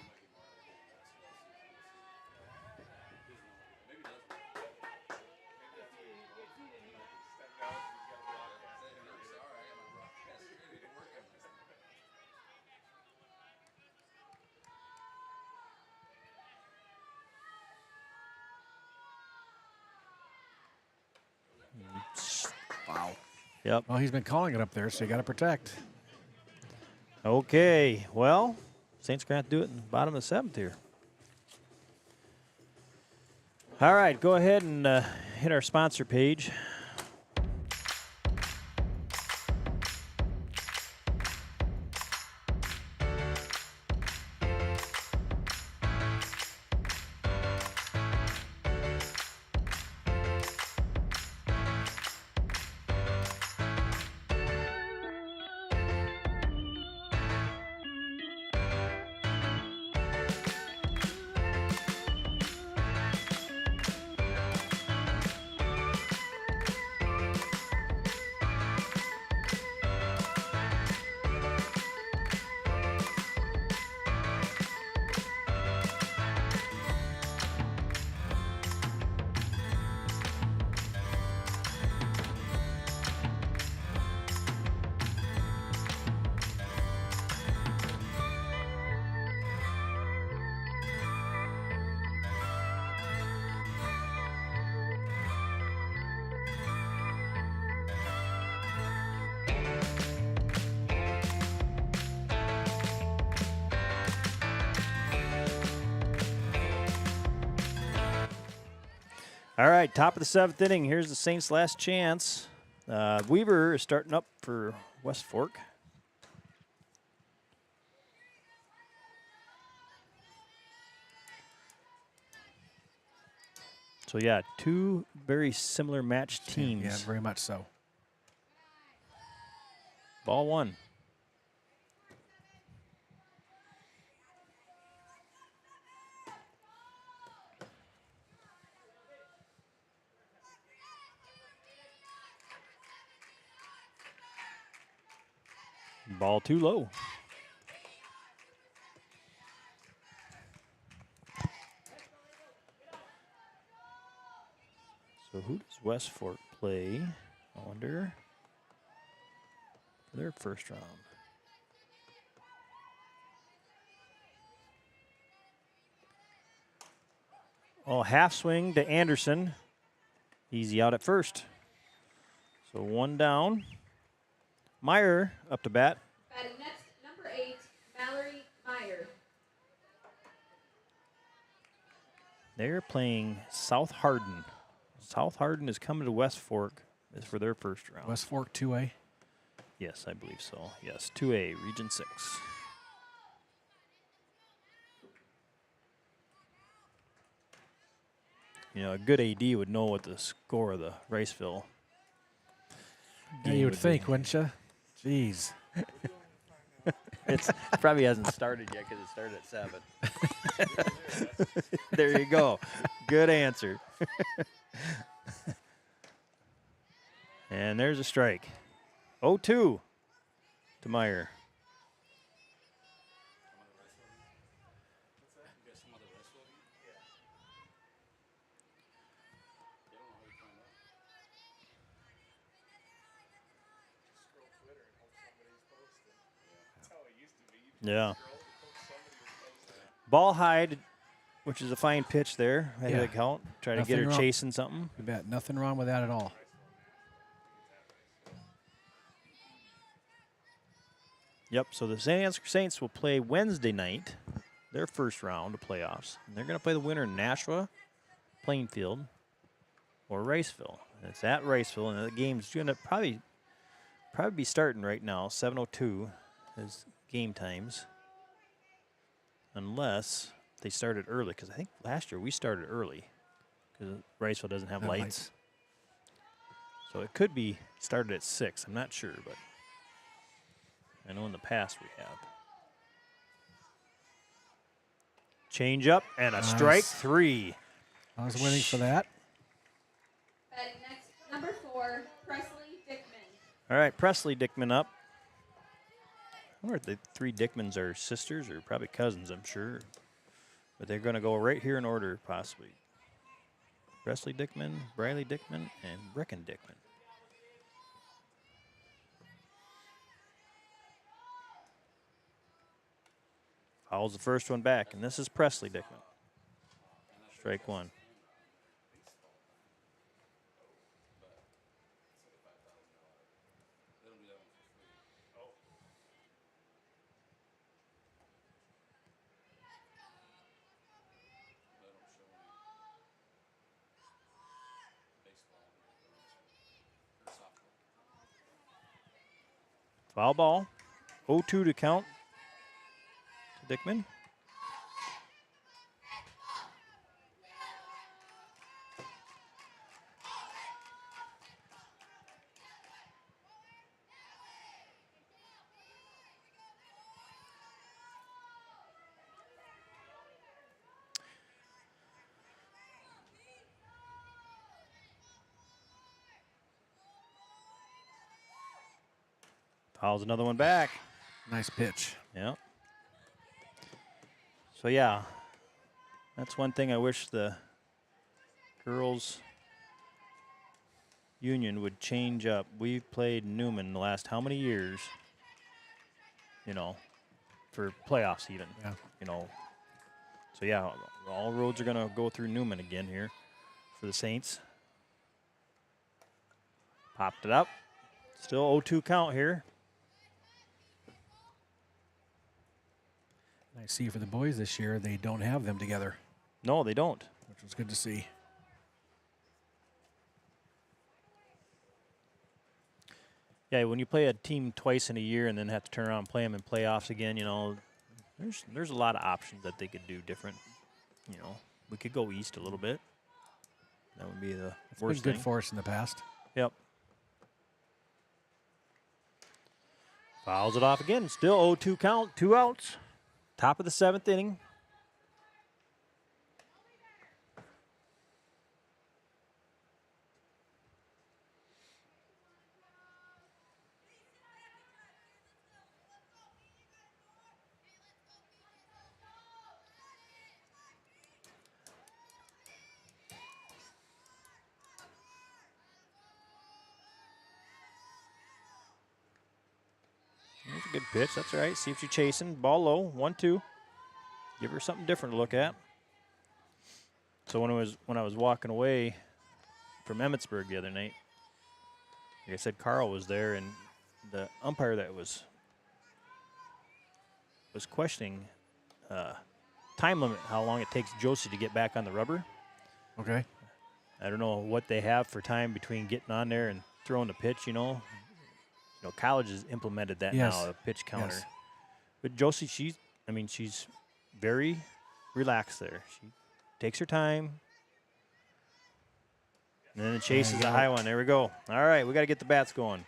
Wow. Yep. Well, he's been calling it up there, so you got to protect. Okay. Well, Saints going to have to do it in the bottom of the 7th here. All right. Go ahead and hit our sponsor page. All right, top of the 7th inning. Here's the Saints' last chance. Weaver is starting up for West Fork. So, yeah, 2 very similar matched teams. Yeah, very much so. Ball 1. Ball too low. West Fork play? I wonder. For their first round. Oh, half swing to Anderson. Easy out at first. So 1 down. Meyer up to bat. Batting next, number 8, Mallory Meyer. They're playing South Hardin. South Hardin is coming to West Fork for their first round. West Fork 2A. Yes, I believe so. Yes, 2A, Region 6. You know, a good AD would know what the score of the Riceville Yeah, game you would be. think, wouldn't you? Jeez. It's probably hasn't started yet because it started at 7. There you go. Good answer. And there's a strike. 0-2 to Meyer. Scroll Twitter and hope somebody's posting. That's how it used to be. Yeah. Scroll and hope somebody was posting. Ball hide, which is a fine pitch there. I Yeah. had to count. Try to get Nothing her wrong. chasing something. You bet. Nothing wrong with that at all. Yep, so the Saint Angar Saints will play Wednesday night, their first round of playoffs. And they're going to play the winner in Nashua, Plainfield, or Riceville. And it's at Riceville, and the game's going to probably be starting right now. 7:02 is game times, unless they started early. Because I think last year we started early, because Riceville doesn't have No lights. lights. So it could be started at 6. I'm not sure, but I know in the past we have. Change up and a strike. Nice. 3. I was waiting for that. Batting next, number 4, Presley Dickman. All right, Presley Dickman up. I wonder if the 3 Dickmans are sisters or probably cousins, I'm sure. But they're going to go right here in order, possibly. Presley Dickman, Briley Dickman, and Brecken Dickman. Fouls the first one back, and this is Presley Dickman. Strike 1. Foul ball. 0-2 to count to Dickman. Fouls another one back. Nice pitch. Yeah. So, yeah, that's one thing I wish the girls' union would change up. We've played Newman the last how many years, you know, for playoffs even, Yeah. you know. So, yeah, all roads are going to go through Newman again here for the Saints. Popped it up. Still 0-2 count here. I see for the boys this year, they don't have them together, No, they don't. which was good to see. Yeah, when you play a team twice in a year and then have to turn around and play them in playoffs again, you know, there's a lot of options that they could do different. You know, we could go east a little bit. That would be the It's been worst good thing. for us in the past. Yep. Fouls it off again. Still 0-2 count, 2 outs. Top of the 7th inning. good pitch. That's all right. See if she's chasing. Ball low. 1-2. Give her something different to look at. So when I was walking away from Emmetsburg the other night, like I said, Carl was there, and the umpire that was questioning time limit, how long it takes Josie to get back on the rubber. Okay. I don't know what they have for time between getting on there and throwing the pitch. You know, college has implemented that Yes. now, a pitch counter. Yes. But Josie, she's very relaxed there. She takes her time. And then chases the high one. There we go. All right, we got to get the bats going.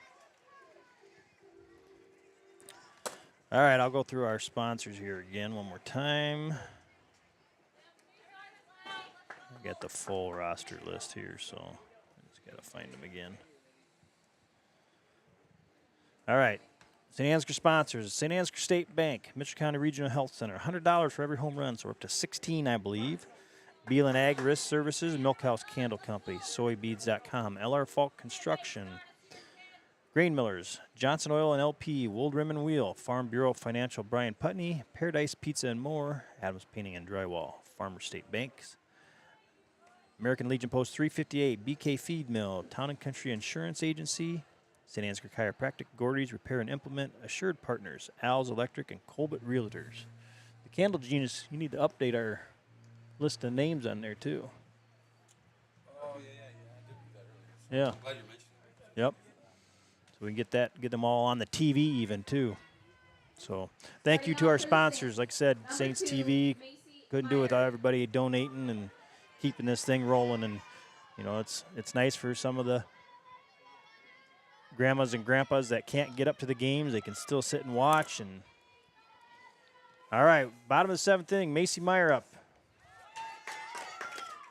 All right, I'll go through our sponsors here again one more time. I got the full roster list here, so I just got to find them again. All right. St. Angar sponsors, St. Angar State Bank, Mitchell County Regional Health Center, $100 for every home run, so we're up to 16, I believe. Beal and Ag Risk Services, Milkhouse Candle Company, soybeads.com, LR Falk Construction, Grain Millers, Johnson Oil and LP, Wold Rim and Wheel, Farm Bureau Financial, Brian Putney, Paradise Pizza and more, Adams Painting and Drywall, Farmer State Banks, American Legion Post 358, BK Feed Mill, Town and Country Insurance Agency, St. Angar Chiropractic, Gordy's Repair and Implement, Assured Partners, Al's Electric, and Colbert Realtors. The Candle Genius, you need to update our list of names on there, too. Oh, yeah. I did do that earlier. Yeah. I'm glad you mentioned it. Yep. So we can get them all on the TV even, too. So thank you to our sponsors. Like I said, Saints TV, couldn't do it without everybody donating and keeping this thing rolling. And, it's nice for some of the grandmas and grandpas that can't get up to the games. They can still sit and watch. And all right, bottom of the seventh inning, Macy Meyer up.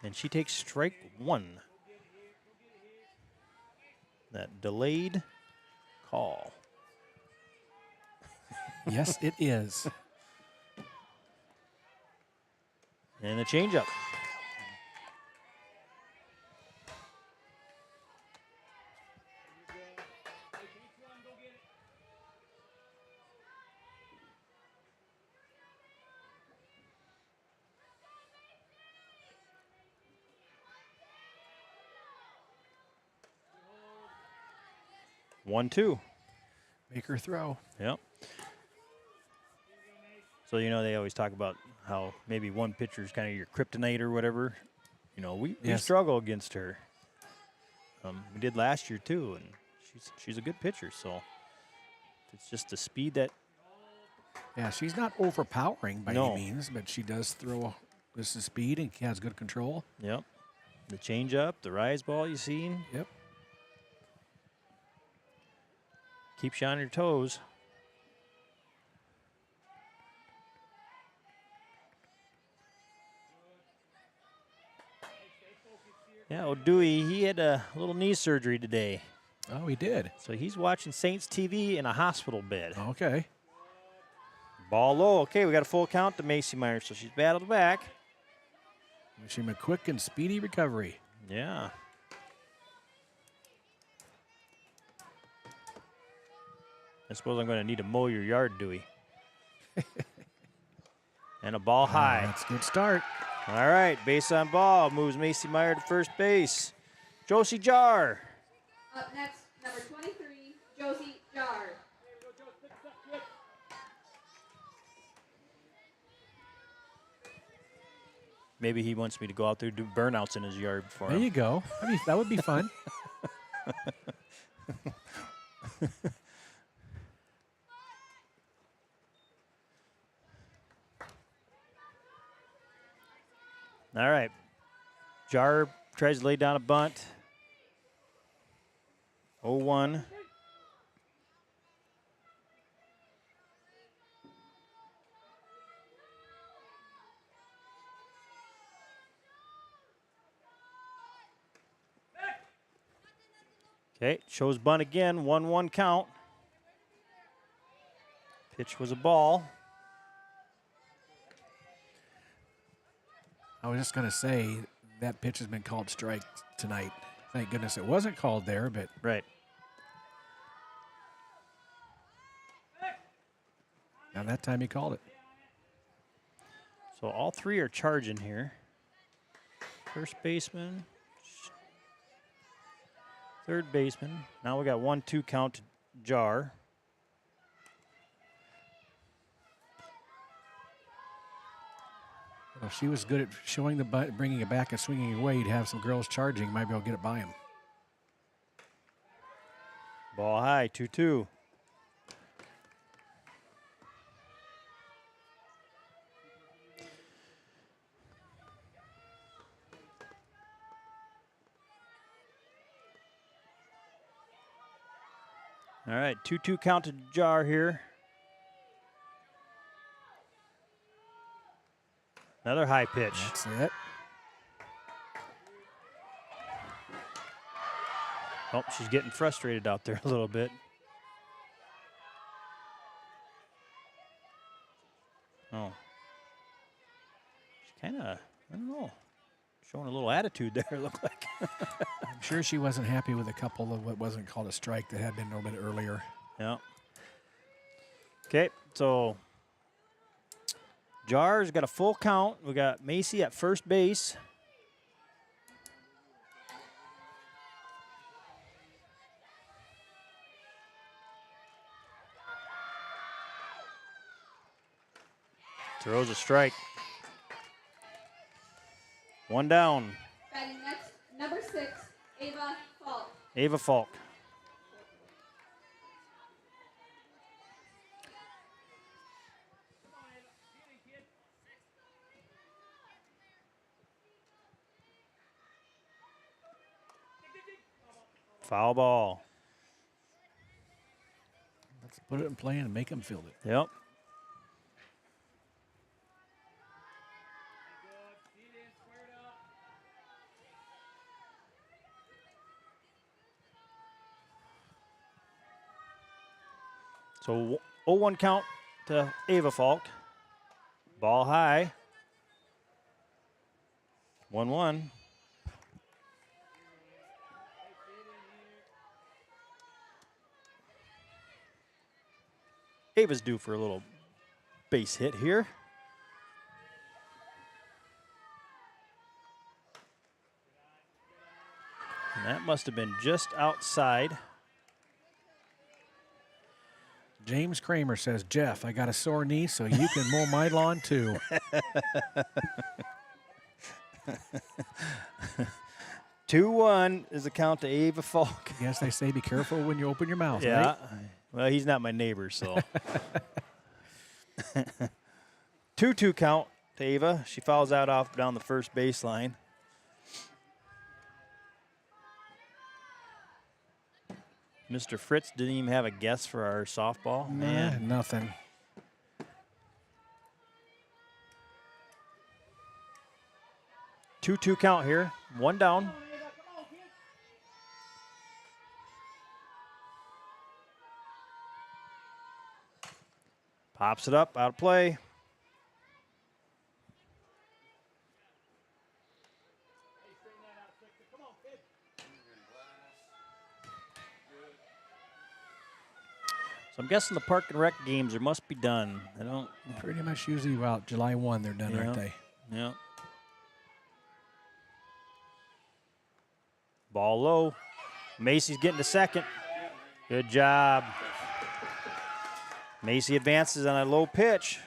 And she takes strike one. That delayed call. Yes, it is. And the changeup. One, two. Make her throw. Yep. So, they always talk about how maybe one pitcher is kind of your kryptonite or whatever. We Yes. struggle against her. We did last year, too, and she's a good pitcher. So it's just the speed that. Yeah, she's not overpowering by No. any means, but she does throw this is speed and has good control. Yep. The changeup, the rise ball you seen. Yep. Keeps you on your toes. Yeah, Dewey, he had a little knee surgery today. Oh, he did. So he's watching Saints TV in a hospital bed. Okay. Ball low. Okay, we got a full count to Macy Meyer, so she's battled back. Wish him a quick and speedy recovery. Yeah. I suppose I'm going to need to mow your yard, Dewey. And a ball high. That's a good start. All right, base on ball. Moves Macy Meyer to first base. Josie Jar. Up next, number 23, Josie Jar. Maybe he wants me to go out there and do burnouts in his yard for There him. you go. That would be fun. All right. Jar tries to lay down a bunt. 0-1. Okay, shows bunt again, 1-1 count. Pitch was a ball. I was just going to say that pitch has been called strike tonight. Thank goodness it wasn't called there, but Right. And that time he called it. So all three are charging here. First baseman, third baseman. Now we got 1-2 count to Jar. Well, if she was good at showing the butt, bringing it back and swinging it away, you'd have some girls charging. Might be able to get it by him. Ball high, 2-2. All right, 2-2 count to Jar here. Another high pitch. That's it. Oh, she's getting frustrated out there a little bit. Oh. She's kind of, I don't know, showing a little attitude there, it looked like. I'm sure she wasn't happy with a couple of what wasn't called a strike that had been a little bit earlier. Yeah. Okay, so Jar's got a full count. We got Macy at first base. Throws a strike. One down. Batting next, number 6, Ava Falk. Ava Falk. Foul ball. Let's put it in play and make them field it. Yep. So 0-1 count to Ava Falk. Ball high. 1-1. Ava's due for a little base hit here. And that must have been just outside. James Kramer says, Jeff, I got a sore knee, so you can mow my lawn too. 2-1 is the count to Ava Falk. I guess they say be careful when you open your mouth, Yeah. right? Well, he's not my neighbor, so. 2-2 count to Ava. She fouls out off down the first baseline. Mr. Fritz didn't even have a guess for our softball. Man. Nothing. Two count here. One down. Pops it up, out of play. So I'm guessing the Park and Rec games there must be done. I don't. Pretty much usually about July 1 they're done, aren't Yeah. they? Yeah. Ball low. Macy's getting to second. Good job. Macy advances on a low pitch.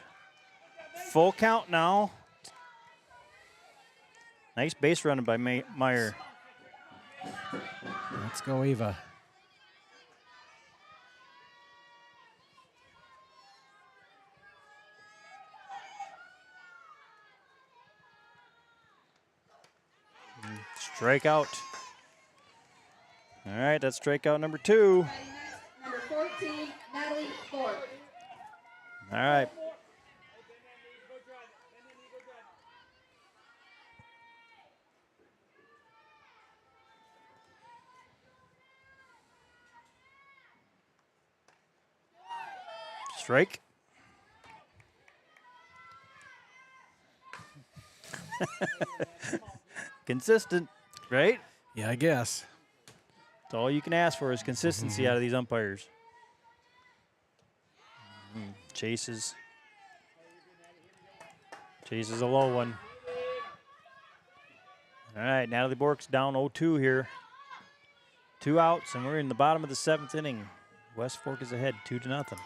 Full count now. Nice base running by Meyer. Let's go, Ava. Strikeout. All right, that's strikeout number 2. Batting next, number 14, Natalie Thorpe. All right. Strike. Consistent, right? Yeah, I guess. That's all you can ask for is consistency out of these umpires. Chases a low one. All right, Natalie Bork's down 0-2 here. 2 outs, and we're in the bottom of the 7th inning. West Fork is ahead 2-0.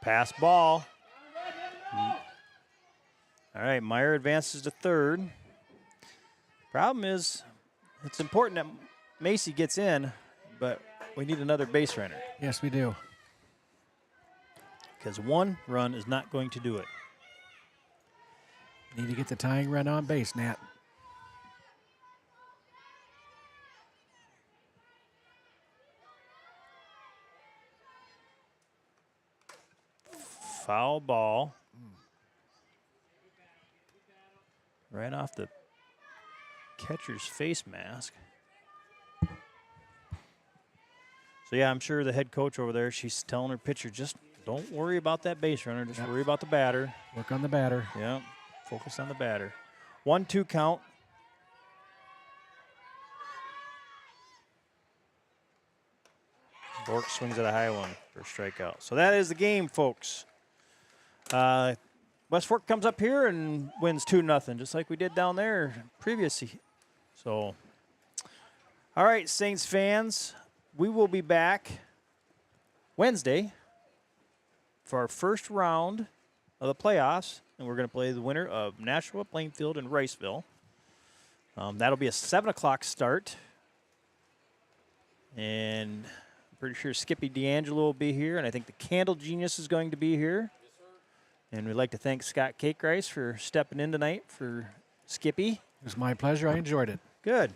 Pass ball. All right, Meyer advances to third. Problem is, it's important that Macy gets in, but we need another base runner. Yes, we do. Because one run is not going to do it. Need to get the tying run on base, Nat. Foul ball. Right off the catcher's face mask. So, yeah, I'm sure the head coach over there, she's telling her pitcher, just don't worry about that base runner. Just worry about the batter. Work on the batter. Yeah, focus on the batter. 1-2 count. Bork swings at a high one for a strikeout. So that is the game, folks. West Fork comes up here and wins 2-0, just like we did down there previously. So, all right, Saints fans, we will be back Wednesday for our first round of the playoffs, and we're going to play the winner of Nashua, Plainfield, and Riceville. That'll be a 7 o'clock start. And I'm pretty sure Skippy D'Angelo will be here, and I think the Candle Genius is going to be here. And we'd like to thank Scott Cakerice for stepping in tonight for Skippy. It was my pleasure. I enjoyed it. Good.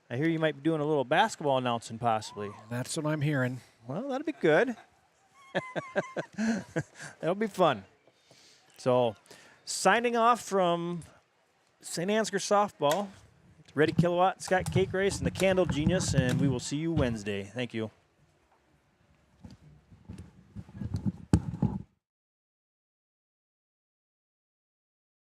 I hear you might be doing a little basketball announcing possibly. That's what I'm hearing. Well, that'll be good. That'll be fun. So, signing off from St. Angar Softball, Ready Kilowatt, Scott Cakerice, and the Candle Genius, and we will see you Wednesday. Thank you.